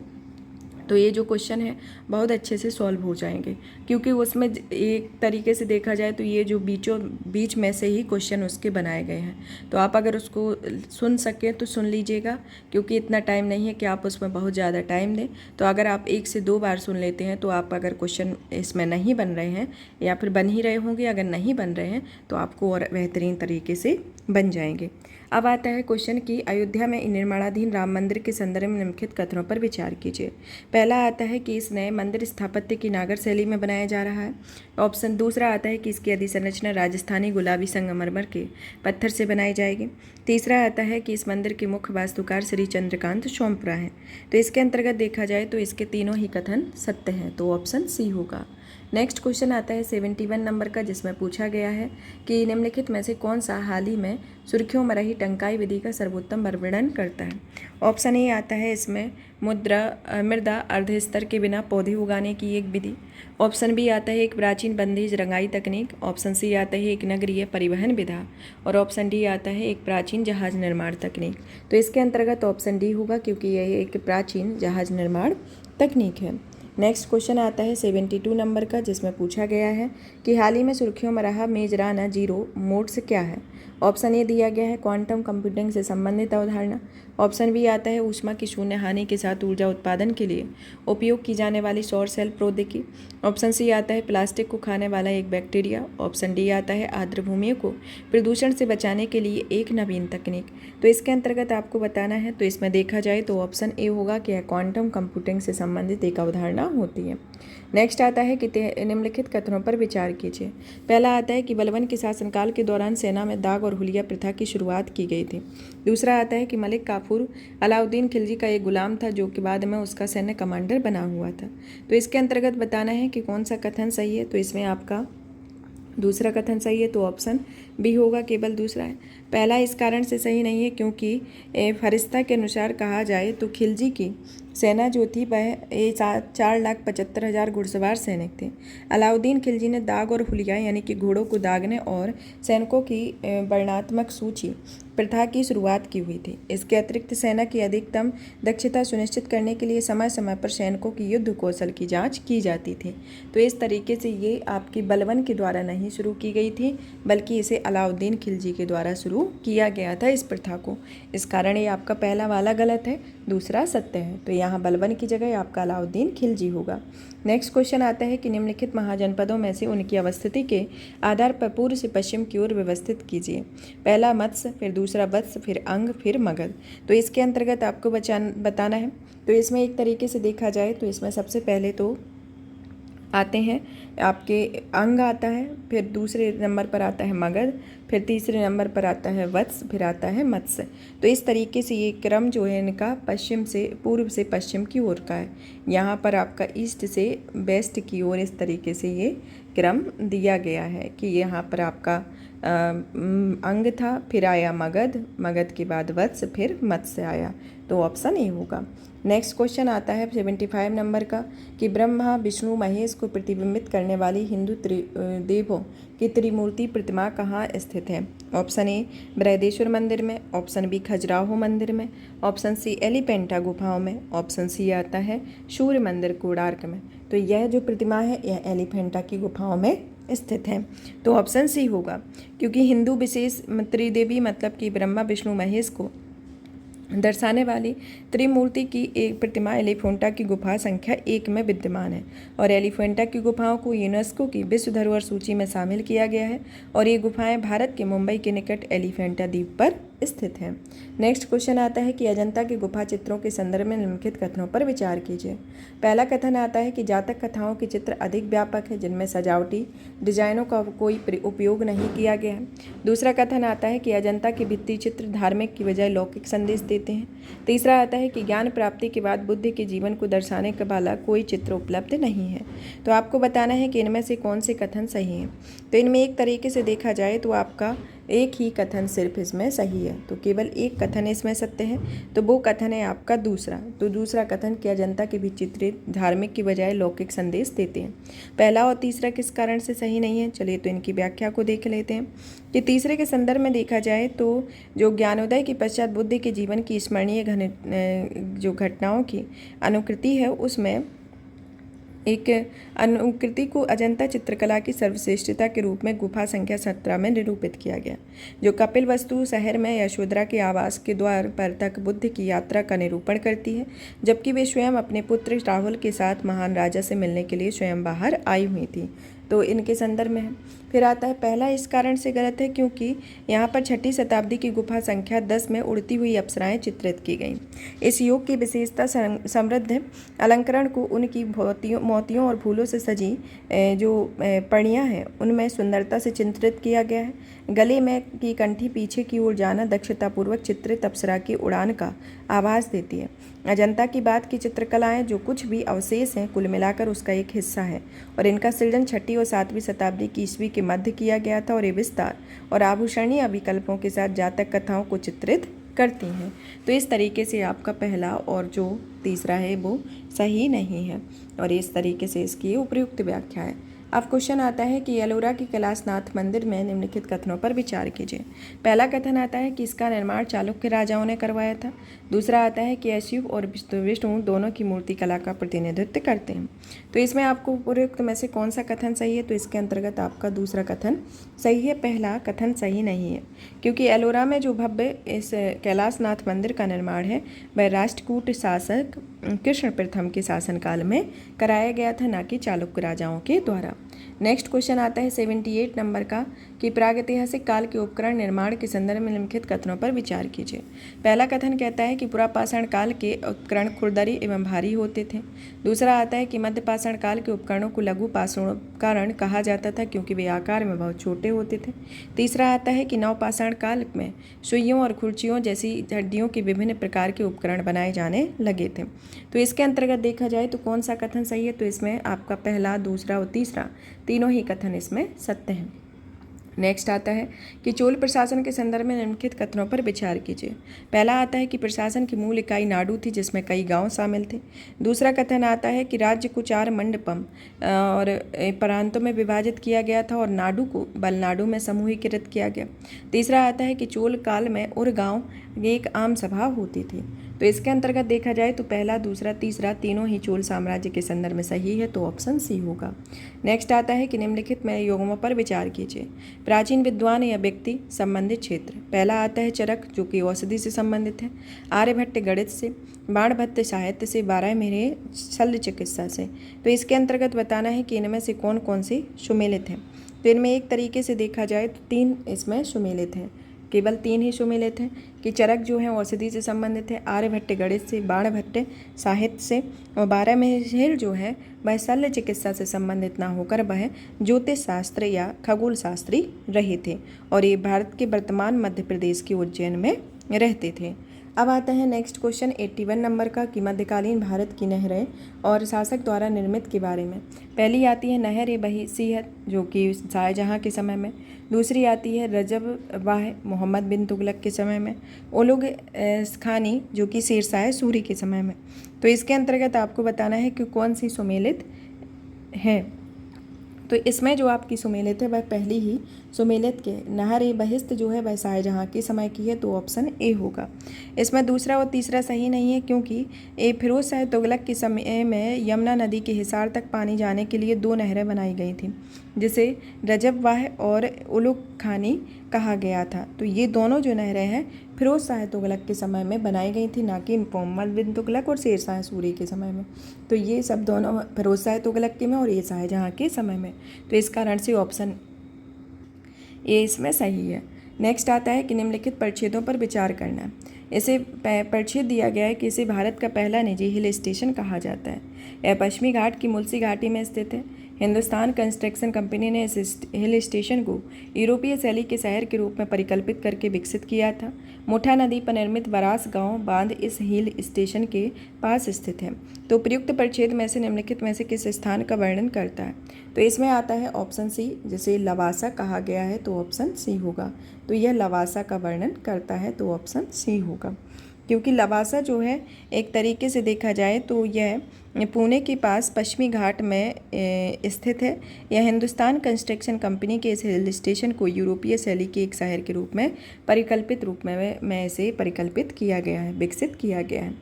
तो ये जो क्वेश्चन है बहुत अच्छे से सॉल्व हो जाएंगे, क्योंकि उसमें एक तरीके से देखा जाए तो ये जो बीच में से ही क्वेश्चन उसके बनाए गए हैं। तो आप अगर उसको सुन सकें तो सुन लीजिएगा, क्योंकि इतना टाइम नहीं है कि आप उसमें बहुत ज़्यादा टाइम दें। तो अगर आप 1 से 2 बार सुन लेते हैं तो आप अगर क्वेश्चन इसमें नहीं बन रहे हैं या फिर बन ही रहे होंगे, अगर नहीं बन रहे हैं तो आपको और बेहतरीन तरीके से बन जाएंगे। अब आता है क्वेश्चन कि अयोध्या में निर्माणाधीन राम मंदिर के संदर्भ में निम्नलिखित कथनों पर विचार कीजिए। पहला आता है कि इस नए मंदिर स्थापत्य की नागर शैली में बनाया जा रहा है। ऑप्शन दूसरा आता है कि इसकी अधिसंरचना राजस्थानी गुलाबी संगमरमर के पत्थर से बनाई जाएगी। तीसरा आता है कि इस मंदिर के मुख्य वास्तुकार श्री चंद्रकांत सोमपुरा हैं। तो इसके अंतर्गत देखा जाए तो इसके तीनों ही कथन सत्य हैं, तो ऑप्शन सी होगा। नेक्स्ट क्वेश्चन आता है 71 नंबर का, जिसमें पूछा गया है कि निम्नलिखित में से कौन सा हाल ही में सुर्खियों में रही टंकाई विधि का सर्वोत्तम वर्णन करता है। ऑप्शन ए आता है इसमें मृदा अर्धस्तर के बिना पौधे उगाने की एक विधि। ऑप्शन बी आता है एक प्राचीन बंदेज रंगाई तकनीक। ऑप्शन सी आता है एक नगरीय परिवहन विधा। और ऑप्शन डी आता है एक प्राचीन जहाज निर्माण तकनीक। तो इसके अंतर्गत ऑप्शन डी होगा, क्योंकि यह एक प्राचीन जहाज निर्माण तकनीक है। नेक्स्ट क्वेश्चन आता है 72 नंबर का, जिसमें पूछा गया है कि हाल ही में सुर्खियों में रहा मेजराना जीरो मोड्स क्या है। ऑप्शन ए दिया गया है क्वांटम कंप्यूटिंग से संबंधित अवधारणा। ऑप्शन बी आता है ऊष्मा की शून्य हानि के साथ ऊर्जा उत्पादन के लिए उपयोग की जाने वाली सौर सेल प्रौद्योगिकी। ऑप्शन सी आता है प्लास्टिक को खाने वाला एक बैक्टीरिया। ऑप्शन डी आता है आर्द्र भूमियों को प्रदूषण से बचाने के लिए एक नवीन तकनीक। तो इसके अंतर्गत आपको बताना है, तो इसमें देखा जाए तो ऑप्शन ए होगा कि क्वांटम कंप्यूटिंग से संबंधित एक अवधारणा होती है। नेक्स्ट आता है कि निम्नलिखित कथनों पर विचार कीजिए। पहला आता है कि बलबन के शासनकाल के दौरान सेना में दाग और हुलिया प्रथा की शुरुआत की गई थी। दूसरा आता है कि मलिक काफूर अलाउद्दीन खिलजी का एक गुलाम था, जो कि बाद में उसका सैन्य कमांडर बना हुआ था। तो इसके अंतर्गत बताना है कि कौन सा कथन सही है। तो इसमें आपका दूसरा कथन सही है, तो ऑप्शन बी होगा केवल दूसरा है। पहला इस कारण से सही नहीं है क्योंकि फरिश्ता के अनुसार कहा जाए तो खिलजी की सेना जो थी वह 4,75,000 घुड़सवार सैनिक थे। अलाउद्दीन खिलजी ने दाग और हुलिया यानी कि घोड़ों को दागने और सैनिकों की वर्णनात्मक सूची प्रथा की शुरुआत की हुई थी। इसके अतिरिक्त सेना की अधिकतम दक्षता सुनिश्चित करने के लिए समय समय पर सैनिकों की युद्ध कौशल की जांच की जाती थी। तो इस तरीके से ये आपकी बलबन के द्वारा नहीं शुरू की गई थी, बल्कि इसे अलाउद्दीन खिलजी के द्वारा शुरू किया गया था इस प्रथा को। इस कारण ये आपका पहला वाला गलत है, दूसरा सत्य है। तो यहाँ बलबन की जगह आपका अलाउद्दीन खिलजी होगा। नेक्स्ट क्वेश्चन आता है कि निम्नलिखित महाजनपदों में से उनकी अवस्थिति के आधार पर पूर्व से पश्चिम की ओर व्यवस्थित कीजिए। पहला मत्स्य, फिर दूसरा वत्स, फिर अंग, फिर मगध। तो इसके अंतर्गत आपको बताना है। तो इसमें एक तरीके से देखा जाए तो इसमें सबसे पहले तो आते हैं आपके अंग आता है, फिर दूसरे नंबर पर आता है मगध, फिर तीसरे नंबर पर आता है वत्स, फिर आता है मत्स्य। तो इस तरीके से ये क्रम जो है इनका पश्चिम से पूर्व से पश्चिम की ओर का है। यहाँ पर आपका ईस्ट से वेस्ट की ओर इस तरीके से ये क्रम दिया गया है कि यहाँ पर आपका अंग था, फिर आया मगध, मगध के बाद वत्स, फिर मत्स्य आया। तो ऑप्शन ए होगा। नेक्स्ट क्वेश्चन आता है 75 नंबर का कि ब्रह्मा विष्णु महेश को प्रतिबिंबित करने वाली हिंदू देवों की त्रिमूर्ति प्रतिमा कहाँ स्थित है। ऑप्शन ए बृहदेश्वर मंदिर में, ऑप्शन बी खजुराहो मंदिर में, ऑप्शन सी एलिफेंटा गुफाओं में, ऑप्शन सी आता है सूर्य मंदिर कोणार्क में। तो यह जो प्रतिमा है यह एलिफेंटा की गुफाओं में स्थित है। तो ऑप्शन सी होगा क्योंकि हिंदू विशेष त्रिदेवी मतलब कि ब्रह्मा विष्णु महेश को दर्शाने वाली त्रिमूर्ति की एक प्रतिमा एलिफेंटा की गुफा संख्या 1 में विद्यमान है और एलिफेंटा की गुफाओं को यूनेस्को की विश्व धरोहर सूची में शामिल किया गया है और ये गुफाएं भारत के मुंबई के निकट एलिफेंटा द्वीप पर स्थित है। नेक्स्ट क्वेश्चन आता है कि अजंता के गुफा चित्रों के संदर्भ में निम्नलिखित कथनों पर विचार कीजिए। पहला कथन आता है कि जातक कथाओं के चित्र अधिक व्यापक है जिनमें सजावटी डिजाइनों का कोई उपयोग नहीं किया गया है। दूसरा कथन आता है कि अजंता के भित्ति चित्र धार्मिक की बजाय लौकिक संदेश देते हैं। तीसरा आता है कि ज्ञान प्राप्ति के बाद बुद्ध के जीवन को दर्शाने का वाला कोई चित्र उपलब्ध नहीं है। तो आपको बताना है कि इनमें से कौन से कथन सही हैं। तो इनमें एक तरीके से देखा जाए तो आपका एक ही कथन सिर्फ इसमें सही है, तो केवल एक कथन इसमें सत्य है, तो वो कथन है आपका दूसरा। तो दूसरा कथन कि अजंता के भी चित्र धार्मिक की बजाय लौकिक संदेश देते हैं। पहला और तीसरा किस कारण से सही नहीं है, चलिए तो इनकी व्याख्या को देख लेते हैं। कि तीसरे के संदर्भ में देखा जाए तो जो ज्ञानोदय के पश्चात बुद्ध के जीवन की स्मरणीय जो घटनाओं की अनुकृति है उसमें एक अनुकृति को अजंता चित्रकला की सर्वश्रेष्ठता के रूप में गुफा संख्या 17 में निरूपित किया गया, जो कपिल वस्तु शहर में यशोधरा के आवास के द्वार पर तक बुद्ध की यात्रा का निरूपण करती है, जबकि वे स्वयं अपने पुत्र राहुल के साथ महान राजा से मिलने के लिए स्वयं बाहर आई हुई थी। तो इनके संदर्भ में है। फिर आता है पहला इस कारण से गलत है क्योंकि यहाँ पर 6ठी शताब्दी की गुफा संख्या 10 में उड़ती हुई अप्सराएं चित्रित की गईं। इस योग की विशेषता समृद्ध अलंकरण को उनकी मोतियों और फूलों से सजी जो पणियाँ हैं उनमें सुंदरता से चित्रित किया गया है। गले में की कंठी पीछे की ओर जाना दक्षतापूर्वक चित्रित अप्सरा की उड़ान का आभास देती है। अजंता की बात की चित्रकलाएं जो कुछ भी अवशेष हैं कुल मिलाकर उसका एक हिस्सा है और इनका सृजन 6ठी और 7वीं शताब्दी की ईस्वी के मध्य किया गया था और ये विस्तार और आभूषणीय विकल्पों के साथ जातक कथाओं को चित्रित करती हैं। तो इस तरीके से आपका पहला और जो तीसरा है वो सही नहीं है और इस तरीके से इसकी उपयुक्त व्याख्या है। अब क्वेश्चन आता है कि एलोरा के कैलाशनाथ मंदिर में निम्नलिखित कथनों पर विचार कीजिए। पहला कथन आता है कि इसका निर्माण चालुक्य राजाओं ने करवाया था। दूसरा आता है कि शिव और विष्णु दोनों की मूर्ति कला का प्रतिनिधित्व करते हैं। तो इसमें आपको उपयुक्त में से कौन सा कथन सही है, तो इसके अंतर्गत आपका दूसरा कथन सही है, पहला कथन सही नहीं है क्योंकि एलोरा में जो भव्य इस कैलाशनाथ मंदिर का निर्माण है वह राष्ट्रकूट शासक कृष्ण प्रथम के शासनकाल में कराया गया था, न कि चालुक्य राजाओं के द्वारा। नेक्स्ट क्वेश्चन आता है 78 नंबर का कि प्रागैतिहासिक काल के उपकरण निर्माण के संदर्भ में निम्नलिखित कथनों पर विचार कीजिए। पहला कथन कहता है कि पुरापाषाण काल के उपकरण खुरदरी एवं भारी होते थे। दूसरा आता है कि मध्यपाषाण काल के उपकरणों को लघु पाषाणोपकरण कहा जाता था क्योंकि वे आकार में बहुत छोटे होते थे। तीसरा आता है कि नवपाषाण काल में सुइयों और खुर्चियों जैसी हड्डियों के विभिन्न प्रकार के उपकरण बनाए जाने लगे थे। तो इसके अंतर्गत देखा जाए तो कौन सा कथन सही है, तो इसमें आपका पहला, दूसरा और तीसरा तीनों ही कथन इसमें सत्य हैं। नेक्स्ट आता है कि चोल प्रशासन के संदर्भ में निम्नलिखित कथनों पर विचार कीजिए। पहला आता है कि प्रशासन की मूल इकाई नाडु थी जिसमें कई गांव शामिल थे। दूसरा कथन आता है कि राज्य को 4 मंडपम और प्रांतों में विभाजित किया गया था और नाडु को बलनाडु में समूहीकृत किया गया। तीसरा आता है कि चोल काल में उर गांव एक आम सभा होती थी। तो इसके अंतर्गत देखा जाए तो पहला, दूसरा, तीसरा तीनों ही चोल साम्राज्य के संदर्भ में सही है, तो ऑप्शन सी होगा। नेक्स्ट आता है कि निम्नलिखित में युग्मों पर विचार कीजिए। प्राचीन विद्वान या व्यक्ति संबंधित क्षेत्र। पहला आता है चरक, जो कि औषधि से संबंधित है। आर्यभट्ट गणित से, बाणभट्ट साहित्य से, बारहमेरे शल्य चिकित्सा से। तो इसके अंतर्गत बताना है कि इनमें से कौन कौन सी सुमेलित है। तो इनमें एक तरीके से देखा जाए तो 3 इसमें सुमेलित हैं, केवल 3 ही सुमेलित हैं कि चरक जो है औषधि से संबंधित है, आर्यभट्ट गणित से, बाणभट्ट साहित्य से और बारहमेर जो है वह शल्य चिकित्सा से संबंधित ना होकर वह ज्योतिष शास्त्र या खगोल शास्त्री रहे थे और ये भारत के वर्तमान मध्य प्रदेश के उज्जैन में रहते थे। अब आता है नेक्स्ट क्वेश्चन 81 नंबर का कि मध्यकालीन भारत की नहरें और शासक द्वारा निर्मित के बारे में। पहली आती है नहर ए बहसीहत, जो कि शाहजहाँ के समय में। दूसरी आती है रजब वाह मोहम्मद बिन तुगलक के समय में। उलुग खानी, जो कि शेरशाह सूरी के समय में। तो इसके अंतर्गत आपको बताना है कि कौन सी सुमेलित है। तो इसमें जो आपकी सुमेलित है वह पहली ही सुमेलित के नहर ए बहिस्त जो है वह शाहजहाँ के समय की है, तो ऑप्शन ए होगा। इसमें दूसरा और तीसरा सही नहीं है क्योंकि फिरोज शाह तुगलक के समय में यमुना नदी के हिसार तक पानी जाने के लिए 2 नहरें बनाई गई थी जिसे रजब वाह और उलुग खानी कहा गया था। तो ये दोनों जो नहरें हैं फिरोज शाह तुगलक के समय में बनाई गई थी, ना कि मोहम्मद बिन तुगलक और शेरशाह सूरी के समय में। तो ये सब दोनों फिरोज शाह तुगलक के में और ये शाहजहाँ के समय में। तो इस कारण से ऑप्शन ए इसमें सही है। नेक्स्ट आता है कि निम्नलिखित परिच्छेदों पर विचार करना। इसे परिच्छेद दिया गया है कि इसे भारत का पहला निजी हिल स्टेशन कहा जाता है। यह पश्चिमी घाट की मुलसी घाटी में स्थित है। हिंदुस्तान कंस्ट्रक्शन कंपनी ने इस हिल स्टेशन को यूरोपीय शैली के शहर के रूप में परिकल्पित करके विकसित किया था। मुठा नदी पर निर्मित वरास गांव बांध इस हिल स्टेशन के पास स्थित है। तो प्रयुक्त परिच्छेद में से निम्नलिखित में से किस स्थान का वर्णन करता है। तो इसमें आता है ऑप्शन सी, जिसे लवासा कहा गया है, तो ऑप्शन सी होगा। तो यह लवासा का वर्णन करता है, तो ऑप्शन सी होगा। क्योंकि लवासा जो है एक तरीके से देखा जाए तो यह पुणे के पास पश्चिमी घाट में स्थित है। यह हिंदुस्तान कंस्ट्रक्शन कंपनी के इस हिल स्टेशन को यूरोपीय शैली के एक शहर के रूप में परिकल्पित रूप में इसे परिकल्पित किया गया है, विकसित किया गया है।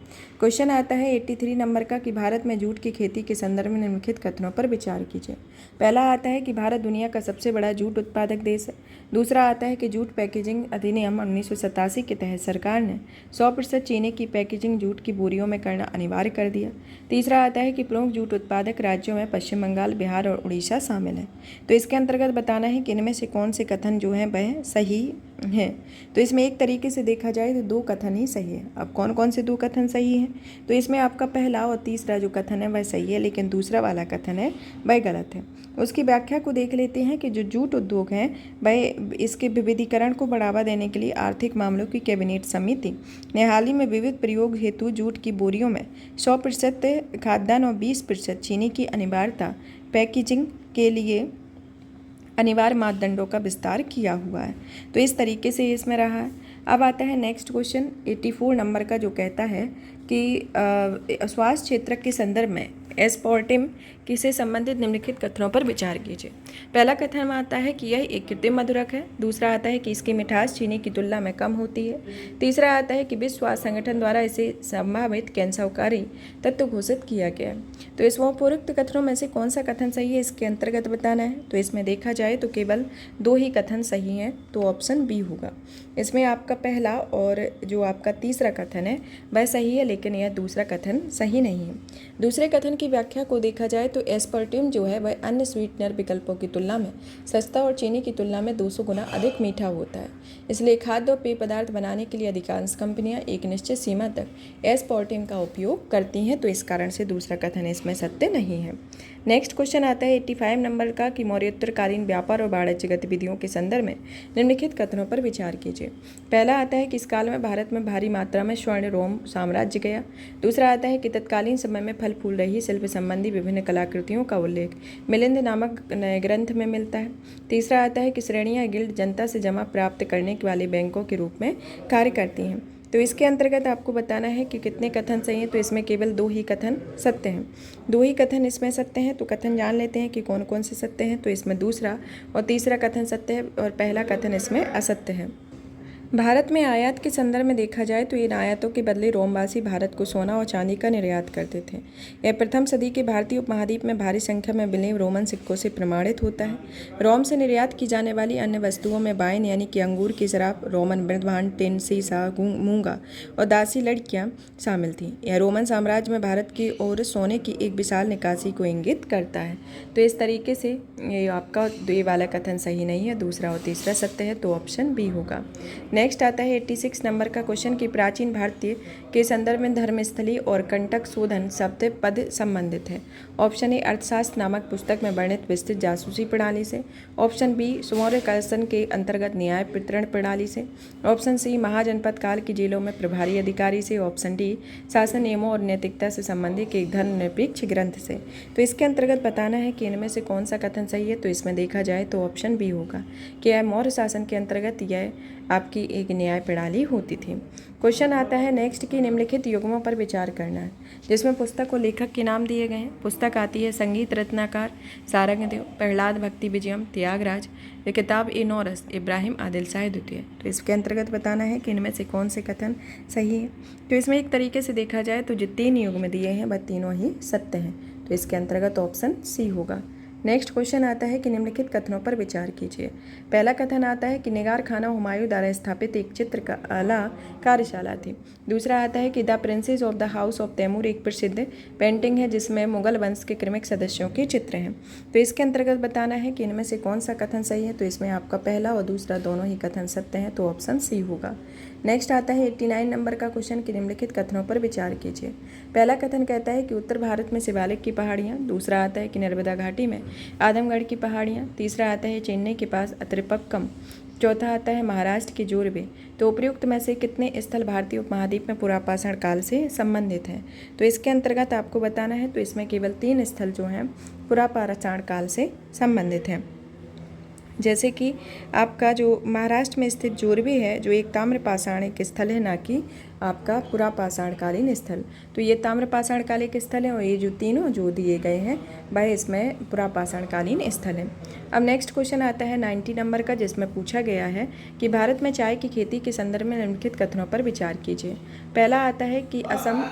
क्वेश्चन आता है 83 नंबर का कि भारत में जूट की खेती के संदर्भ में निम्नलिखित कथनों पर विचार कीजिए। पहला आता है कि भारत दुनिया का सबसे बड़ा जूट उत्पादक देश है। दूसरा आता है कि जूट पैकेजिंग अधिनियम 1987 के तहत सरकार ने 100% चीनी की पैकेजिंग जूट की बोरियों में करना अनिवार्य कर दिया। तीसरा आता है कि प्रमुख जूट उत्पादक राज्यों में पश्चिम बंगाल, बिहार और उड़ीसा शामिल है। तो इसके अंतर्गत बताना है कि इनमें से कौन से कथन जो हैं वह सही हैं। तो इसमें एक तरीके से देखा जाए तो 2 कथन ही सही है। अब कौन कौन से 2 कथन सही हैं? तो इसमें आपका पहला और तीसरा जो कथन है वह सही है, लेकिन दूसरा वाला कथन है वह गलत है। उसकी व्याख्या को देख लेते हैं कि जो जूट उद्योग हैं वह इसके विविधीकरण को बढ़ावा देने के लिए आर्थिक मामलों की कैबिनेट समिति ने हाल ही में विविध प्रयोग हेतु जूट की बोरियों में 100% खाद्यान्न और 20% चीनी की अनिवार्यता पैकेजिंग के लिए अनिवार्य मापदंडों का विस्तार किया हुआ है। तो इस तरीके से इसमें रहा है। अब आता है नेक्स्ट क्वेश्चन 84 नंबर का, जो कहता है कि स्वास्थ्य क्षेत्र के संदर्भ में एस्पार्टेम से संबंधित निम्नलिखित कथनों पर विचार कीजिए। पहला कथन आता है कि यह एक कृत्रिम मधुरक है। दूसरा आता है कि इसकी मिठास चीनी की तुलना में कम होती है। तीसरा आता है कि विश्व स्वास्थ्य संगठन द्वारा इसे संभावित कैंसरकारी तत्व घोषित किया गया है। तो इस उपरोक्त कथनों में से कौन सा कथन सही है, इसके अंतर्गत बताना है। तो इसमें देखा जाए तो केवल 2 ही कथन सही हैं, तो ऑप्शन बी होगा। इसमें आपका पहला और जो आपका तीसरा कथन है वह सही है, लेकिन यह दूसरा कथन सही नहीं है। दूसरे कथन की व्याख्या को देखा जाए तो एस्पार्टेम जो है वह अन्य स्वीटनर विकल्पों की तुलना में सस्ता और चीनी की तुलना में 200 गुना अधिक मीठा होता है। इसलिए खाद्य और पेय पदार्थ बनाने के लिए अधिकांश कंपनियां एक निश्चित सीमा तक एस्पार्टेम का उपयोग करती हैं। तो इस कारण से दूसरा कथन इसमें सत्य नहीं है। नेक्स्ट क्वेश्चन आता है 85 नंबर का कि मौर्योत्तरकालीन व्यापार और वाणिज्य गतिविधियों के संदर्भ में निम्नलिखित कथनों पर विचार कीजिए। पहला आता है कि इस काल में भारत में भारी मात्रा में स्वर्ण रोम साम्राज्य गया। दूसरा आता है कि तत्कालीन समय में फल फूल रही शिल्प संबंधी विभिन्न कलाकृतियों का उल्लेख मिलिंद नामक ग्रंथ में मिलता है। तीसरा आता है कि श्रेणियाँ गिल्ड जनता से जमा प्राप्त करने वाले बैंकों के रूप में कार्य करती हैं। तो इसके अंतर्गत आपको बताना है कि कितने कथन सही हैं। तो इसमें केवल 2 ही कथन सत्य हैं, 2 ही कथन इसमें सत्य हैं। तो कथन जान लेते हैं कि कौन कौन से सत्य हैं। तो इसमें दूसरा और तीसरा कथन सत्य है और पहला कथन इसमें असत्य है। भारत में आयात के संदर्भ में देखा जाए तो इन आयातों के बदले रोमवासी भारत को सोना और चांदी का निर्यात करते थे। यह प्रथम सदी के भारतीय उपमहाद्वीप में भारी संख्या में मिले रोमन सिक्कों से प्रमाणित होता है। रोम से निर्यात की जाने वाली अन्य वस्तुओं में वाइन यानी कि अंगूर की शराब, रोमन मृदभांड, टिन, सीसा, मूंगा और दासी लड़कियाँ शामिल थीं। यह रोमन साम्राज्य में भारत की ओर सोने की एक विशाल निकासी को इंगित करता है। तो इस तरीके से ये आपका ये वाला कथन सही नहीं है, दूसरा और तीसरा सत्य है। तो ऑप्शन बी होगा। नेक्स्ट आता है 86 नंबर का क्वेश्चन कि प्राचीन भारतीय के संदर्भ में धर्मस्थली और कंटक शोधन शब्द पद संबंधित है। ऑप्शन ए अर्थशास्त्र नामक पुस्तक में वर्णित विस्तृत जासूसी प्रणाली से। ऑप्शन बी मौर्य शासन के अंतर्गत न्याय वितरण प्रणाली से। ऑप्शन सी महाजनपद काल की जेलों में प्रभारी अधिकारी से। ऑप्शन डी शासन नियमों और नैतिकता से संबंधित एक धर्मनिरपेक्ष ग्रंथ से। तो इसके अंतर्गत बताना है कि इनमें से कौन सा कथन सही है। तो इसमें देखा जाए तो ऑप्शन बी होगा कि यह मौर्य शासन के अंतर्गत यह आपकी एक न्याय प्रणाली होती थी। क्वेश्चन आता है नेक्स्ट की निम्नलिखित युग्मों पर विचार करना है, जिसमें पुस्तक और लेखक के नाम दिए गए हैं। पुस्तक आती है संगीत रत्नाकर सारंगदेव, प्रहलाद भक्ति विजयम, त्यागराज, ये किताब ए नौरस, इब्राहिम आदिल शाह द्वितीय। तो इसके अंतर्गत बताना है कि इनमें से कौन से कथन सही है। तो इसमें एक तरीके से देखा जाए तो जो 3 युग्म दिए हैं वह तीनों ही सत्य हैं। तो इसके अंतर्गत ऑप्शन सी होगा। नेक्स्ट क्वेश्चन आता है कि निम्नलिखित कथनों पर विचार कीजिए। पहला कथन आता है कि निगार खाना हुमायूं द्वारा स्थापित एक चित्रकला कार्यशाला थी। दूसरा आता है कि the princes of the house of Timur एक प्रसिद्ध पेंटिंग है जिसमें मुगल वंश के क्रमिक सदस्यों के चित्र हैं। तो इसके अंतर्गत बताना है कि इनमें से कौन सा कथन सही है। तो इसमें आपका पहला और दूसरा दोनों ही कथन सत्य हैं। तो ऑप्शन सी होगा। नेक्स्ट आता है 89 नंबर का क्वेश्चन कि निम्नलिखित कथनों पर विचार कीजिए। पहला कथन कहता है कि उत्तर भारत में शिवालिक की पहाड़ियाँ। दूसरा आता है कि नर्मदा घाटी में आदमगढ़ की पहाड़ियाँ। तीसरा आता है चेन्नई के पास अत्रिपक्कम। चौथा आता है महाराष्ट्र के जोरबे। तो उपयुक्त में से कितने स्थल भारतीय उपमहाद्वीप में पुरापाषाण काल से संबंधित हैं। तो इसके अंतर्गत आपको बताना है। तो इसमें केवल 3 स्थल जो हैं पुरापाषाण काल से संबंधित हैं, जैसे कि आपका जो महाराष्ट्र में स्थित जोरबे है जो एक ताम्रपाषाण एक स्थल है, ना कि आपका पुरापाषाणकालीन स्थल। तो ये ताम्रपाषाणकालिक स्थल है और ये जो तीनों जो दिए गए हैं वह इसमें पुरापाषाणकालीन स्थल है। अब नेक्स्ट क्वेश्चन आता है 90 नंबर का, जिसमें पूछा गया है कि भारत में चाय की खेती के संदर्भ में निम्नलिखित कथनों पर विचार कीजिए। पहला आता है कि असम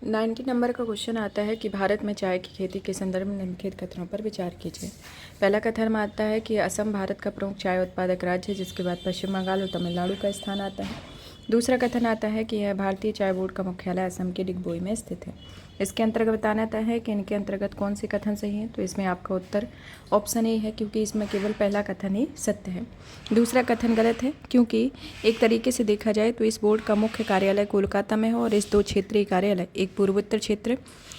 90 नंबर का क्वेश्चन आता है कि भारत में चाय की खेती के संदर्भ में निम्नलिखित कथनों पर विचार कीजिए। पहला कथन में आता है कि असम भारत का प्रमुख चाय उत्पादक राज्य है, जिसके बाद पश्चिम बंगाल और तमिलनाडु का स्थान आता है। दूसरा कथन आता है कि यह भारतीय चाय बोर्ड का मुख्यालय असम के डिगबोई में स्थित है। इसके अंतर्गत बताना है कि इनके अंतर्गत कौन से कथन सही हैं। तो इसमें आपका उत्तर ऑप्शन ए है, क्योंकि इसमें केवल पहला कथन ही सत्य है। दूसरा कथन गलत है, क्योंकि एक तरीके से देखा जाए तो इस बोर्ड का मुख्य कार्यालय कोलकाता में है और इस 2 क्षेत्रीय कार्यालय, एक पूर्वोत्तर क्षेत्र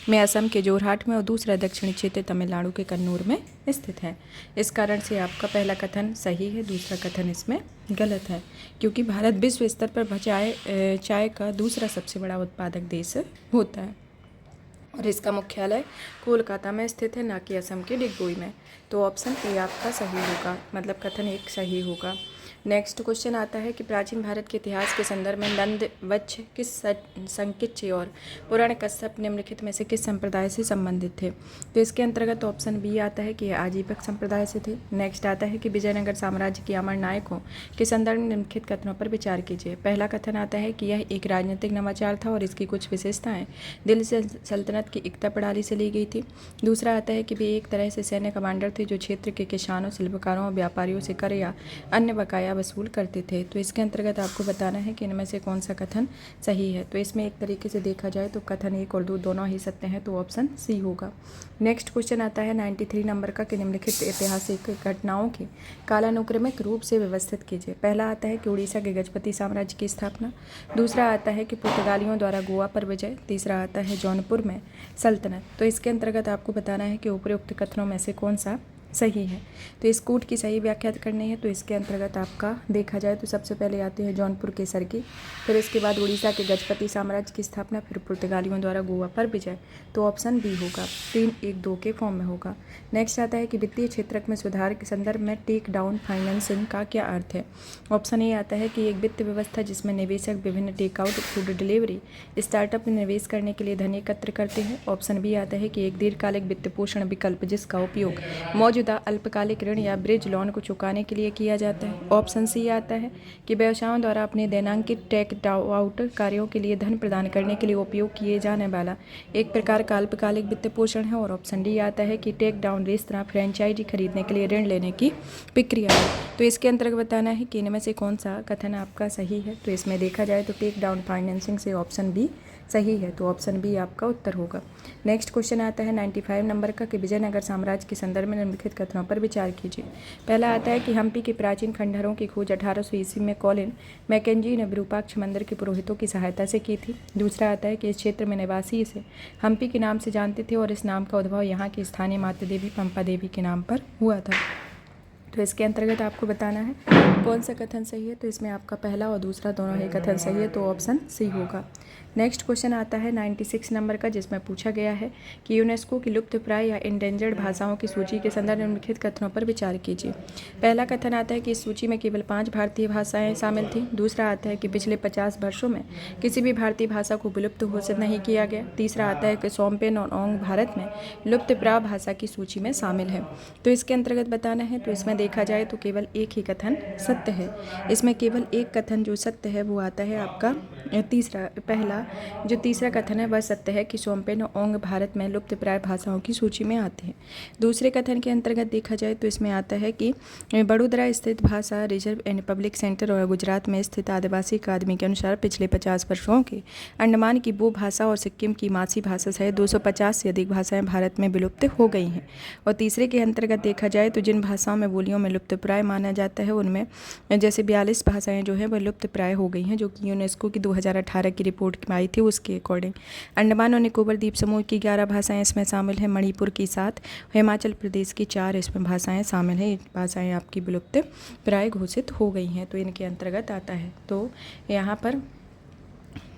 में असम के जोरहाट में और दूसरा दक्षिणी क्षेत्र तमिलनाडु के कन्नूर में स्थित है। इस कारण से आपका पहला कथन सही है, दूसरा कथन इसमें गलत है, क्योंकि भारत विश्व स्तर पर चाय का दूसरा सबसे बड़ा उत्पादक देश होता है और इसका मुख्यालय कोलकाता में स्थित है, ना कि असम के डिगबोई में। तो ऑप्शन ए आपका सही होगा, मतलब कथन 1 सही होगा। नेक्स्ट क्वेश्चन आता है कि प्राचीन भारत के इतिहास के संदर्भ में नंद वत्स किस संकिच्य और पुराण कश्यप निम्नलिखित में से किस संप्रदाय से संबंधित थे। तो इसके अंतर्गत ऑप्शन बी आता है कि आजीवक संप्रदाय से थे। नेक्स्ट आता है कि विजयनगर साम्राज्य के अमर नायकों के संदर्भ में निम्नलिखित कथनों पर विचार कीजिए। पहला कथन आता है कि यह एक राजनीतिक नवाचार था और इसकी कुछ विशेषताएं दिल्ली सल्तनत की एकता प्रणाली से ली गई थी। दूसरा आता है कि वे एक तरह से सैन्य कमांडर थे जो क्षेत्र के किसानों, शिल्पकारों और व्यापारियों से कर या अन्य बकाया वसूल करते थे। तो इसके अंतर्गत आपको बताना है कि इनमें से कौन सा कथन सही है। तो इसमें एक तरीके से देखा जाए तो कथन 1 और 2 दोनों ही सत्य हैं। तो ऑप्शन सी होगा। नेक्स्ट क्वेश्चन आता है 93 नंबर का कि निम्नलिखित ऐतिहासिक घटनाओं के कालानुक्रमिक रूप से व्यवस्थित कीजिए। पहला आता है कि उड़ीसा के गजपति साम्राज्य की स्थापना। दूसरा आता है कि पुर्तगालियों द्वारा गोवा पर विजय। तीसरा आता है जौनपुर में सल्तनत। तो इसके अंतर्गत आपको बताना है कि उपरोक्त कथनों में से कौन सा सही है। तो इस कूट की सही व्याख्या करनी है तो इसके अंतर्गत आपका देखा जाए तो सबसे पहले आते हैं जौनपुर के सरकी, फिर इसके बाद उड़ीसा के गजपति साम्राज्य की स्थापना, फिर पुर्तगालियों द्वारा गोवा पर विजय। तो ऑप्शन बी होगा, 3-1-2 के फॉर्म में होगा। नेक्स्ट आता है कि वित्तीय क्षेत्र में सुधार के संदर्भ में टेक डाउन फाइनेंसिंग का क्या अर्थ है। ऑप्शन ए आता है कि एक वित्त व्यवस्था जिसमें निवेशक विभिन्न टेकआउट फूड डिलीवरी स्टार्टअप में निवेश करने के लिए धन एकत्र करते हैं। ऑप्शन बी आता है कि एक दीर्घकालिक वित्त पोषण विकल्प जिसका उपयोग मौजूदा अल्पकालिक ऋण या ब्रिज लोन को चुकाने के लिए किया जाता है। ऑप्शन सी आता है कि व्यवसायों द्वारा अपने दैनांकित टेक आउट कार्यों के लिए धन प्रदान करने के लिए उपयोग किए जाने वाला एक प्रकार का अल्पकालिक वित्त पोषण है। और ऑप्शन डी आता है कि टेक डाउन रेस्तरां फ्रेंचाइजी खरीदने के लिए ऋण लेने की प्रक्रिया है। तो इसके अंतर्गत बताना है कि इनमें से कौन सा कथन आपका सही है। तो इसमें देखा जाए तो टेक डाउन फाइनेंसिंग से ऑप्शन बी सही है, तो ऑप्शन बी आपका उत्तर होगा। नेक्स्ट क्वेश्चन आता है 95 नंबर का कि विजयनगर साम्राज्य के संदर्भ में निम्नलिखित कथनों पर विचार कीजिए। पहला आता है कि हम्पी के प्राचीन खंडहरों की खोज 1800 ईस्वी में कॉलिन मैकेंजी ने विरूपाक्ष मंदिर के पुरोहितों की सहायता से की थी। दूसरा आता है कि इस क्षेत्र में निवासी इसे हम्पी के नाम से जानते थे और इस नाम का उद्भव यहाँ की स्थानीय माता देवी पंपा देवी के नाम पर हुआ था। तो इसके अंतर्गत आपको बताना है कौन सा कथन सही है। तो इसमें आपका पहला और दूसरा दोनों ही कथन सही है, तो ऑप्शन सी होगा। नेक्स्ट क्वेश्चन आता है 96 नंबर का जिसमें पूछा गया है कि यूनेस्को की लुप्तप्राय या इंडेंजर्ड भाषाओं की सूची के संदर्भ में निम्नलिखित कथनों पर विचार कीजिए। पहला कथन आता है कि इस सूची में केवल 5 भारतीय भाषाएं शामिल थीं। दूसरा आता है कि पिछले 50 वर्षों में किसी भी भारतीय भाषा को विलुप्त घोषित नहीं किया गया। तीसरा आता है कि शोम्पेन और ओंग भारत में लुप्तप्राय भाषा की सूची में शामिल है। तो इसके अंतर्गत बताना है तो इसमें देखा जाए तो केवल एक ही कथन सत्य है। इसमें केवल एक कथन जो सत्य है वो आता है आपका तीसरा कथन है वह सत्य है कि शोम्पेन और ओंग भारत में लुप्तप्राय भाषाओं की सूची में आते हैं। दूसरे कथन के अंतर्गत देखा जाए तो इसमें आता है कि बड़ोदरा स्थित भाषा रिजर्व एंड पब्लिक सेंटर और गुजरात में स्थित आदिवासी अकादमी के अनुसार पिछले 50 वर्षों के अंडमान की बो भाषा और सिक्किम की मासी भाषा सहित 250 से अधिक भाषाएं भारत में विलुप्त हो गई हैं। और तीसरे के अंतर्गत देखा जाए तो जिन भाषाओं में बोलियों में लुप्तप्राय माना जाता है उनमें जैसे 42 भाषाएं जो है वह लुप्तप्राय हो गई हैं, जो कि यूनेस्को की 2018 की रिपोर्ट में आई थी उसके अकॉर्डिंग। अंडमान और निकोबार द्वीप समूह की 11 भाषाएं इसमें शामिल हैं, मणिपुर की 7, हिमाचल प्रदेश की 4 इसमें भाषाएं शामिल हैं। भाषाएं आपकी विलुप्त प्राय घोषित हो गई हैं, तो इनके अंतर्गत आता है। तो यहाँ पर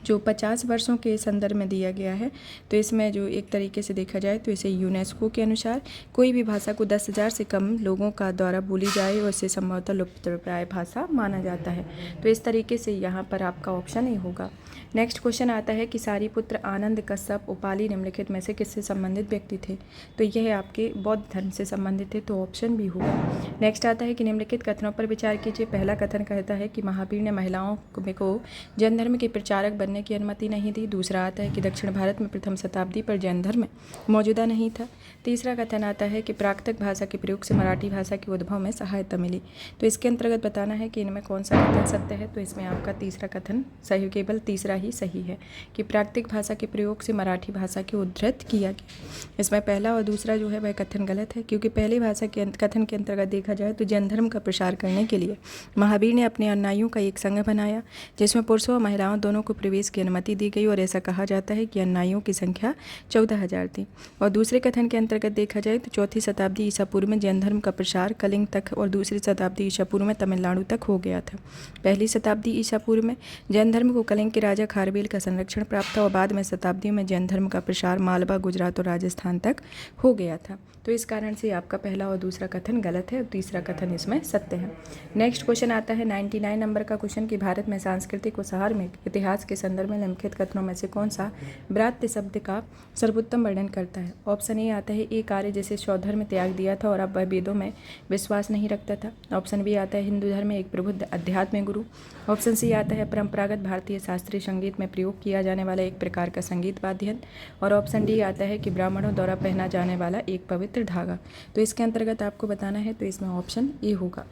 जो 50 वर्षों के संदर्भ में दिया गया है तो इसमें जो एक तरीके से देखा जाए तो इसे यूनेस्को के अनुसार कोई भी भाषा को 10,000 से कम लोगों का द्वारा बोली जाए और इसे संभवतः लुप्तप्राय भाषा माना जाता है। तो इस तरीके से यहाँ पर आपका ऑप्शन ही होगा। नेक्स्ट क्वेश्चन आता है कि सारीपुत्र आनंद कश्यप उपाली निम्नलिखित में से किससे संबंधित व्यक्ति थे। तो यह आपके बौद्ध धर्म से संबंधित है, तो ऑप्शन भी होगा। नेक्स्ट आता है कि निम्नलिखित कथनों पर विचार कीजिए। पहला कथन कहता है कि महावीर ने महिलाओं को जैन धर्म के प्रचारक बनने की अनुमति नहीं दी। दूसरा आता है कि दक्षिण भारत में प्रथम शताब्दी पर जैन धर्म मौजूदा नहीं था। तीसरा कथन आता है कि प्राकृतिक भाषा के प्रयोग से मराठी भाषा के उद्भव में सहायता मिली। तो इसके अंतर्गत बताना है कि इनमें कौन सा कथन सत्य है। तो इसमें आपका तीसरा कथन सही, केवल तीसरा ही सही है कि प्राकृतिक भाषा के प्रयोग से मराठी भाषा की उद्धृत किया गया। इसमें पहला और दूसरा जो है वह कथन गलत है, क्योंकि पहली भाषा के कथन के अंतर्गत देखा जाए तो जैन धर्म का प्रसार करने के लिए महावीर ने अपने अनुयायियों का एक संघ बनाया जिसमें पुरुषों और महिलाओं दोनों को प्रवेश की अनुमति दी गई और ऐसा कहा जाता है कि अनुयायियों की संख्या 14,000 थी। और दूसरे कथन के अंतर्गत देखा जाए तो 4वीं शताब्दी ईसा पूर्व में जैन धर्म का प्रसार कलिंग तक और दूसरी शताब्दी ईसा पूर्व में तमिलनाडु तक हो गया था। पहली शताब्दी ईसा पूर्व में जैन धर्म को कलिंग के राजा खारवेल का संरक्षण प्राप्त था और बाद में शताब्दियों में जैन धर्म का प्रसार मालवा, गुजरात और राजस्थान तक हो गया था। तो इस कारण से आपका पहला और दूसरा कथन गलत है और तीसरा कथन इसमें सत्य है। नेक्स्ट क्वेश्चन आता है 99 नंबर का क्वेश्चन कि भारत में सांस्कृतिक और धार्मिक इतिहास के संदर्भ में निम्नलिखित कथनों में से कौन सा ब्रात्य शब्द का सर्वोत्तम वर्णन करता है। ऑप्शन ए आता है एक आर्य जिसे स्वधर्म त्याग दिया था और अब वह वेदों में विश्वास नहीं रखता था। ऑप्शन बी आता है हिंदू धर्म में एक प्रबुद्ध अध्यात्म गुरु। ऑप्शन सी आता है परंपरागत भारतीय शास्त्रीय संगीत में प्रयोग किया जाने वाला एक प्रकार का संगीत वाद्य यंत्र। और ऑप्शन डी आता है कि ब्राह्मणों द्वारा पहना जाने वाला एक पवित्र धागा। तो इसके अंतर्गत आपको बताना है, तो इसमें ऑप्शन ए होगा।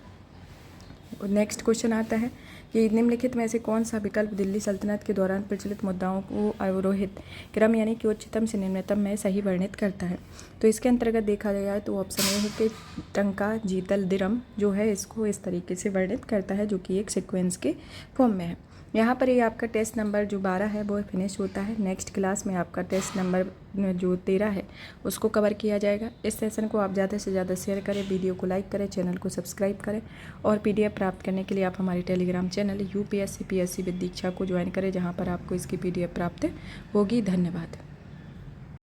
नेक्स्ट क्वेश्चन आता है कि निम्नलिखित में से कौन सा विकल्प दिल्ली सल्तनत के दौरान प्रचलित मुद्दाओं को अवरोहित क्रम यानी कि उच्चतम से निम्नतम में सही वर्णित करता है। तो इसके अंतर्गत देखा गया तो ऑप्शन ए है कि टंका जीतल दिरम जो है इसको इस तरीके से वर्णित करता है, जो कि एक सीक्वेंस के फॉर्म में है। यहाँ पर ये आपका टेस्ट नंबर जो 12 है वो फिनिश होता है। नेक्स्ट क्लास में आपका टेस्ट नंबर जो 13 है उसको कवर किया जाएगा। इस सेशन को आप ज़्यादा से ज़्यादा शेयर करें, वीडियो को लाइक करें, चैनल को सब्सक्राइब करें और PDF प्राप्त करने के लिए आप हमारे Telegram channel UPSC PSC with Diksha को ज्वाइन करें, जहाँ पर आपको इसकी PDF प्राप्त होगी। धन्यवाद।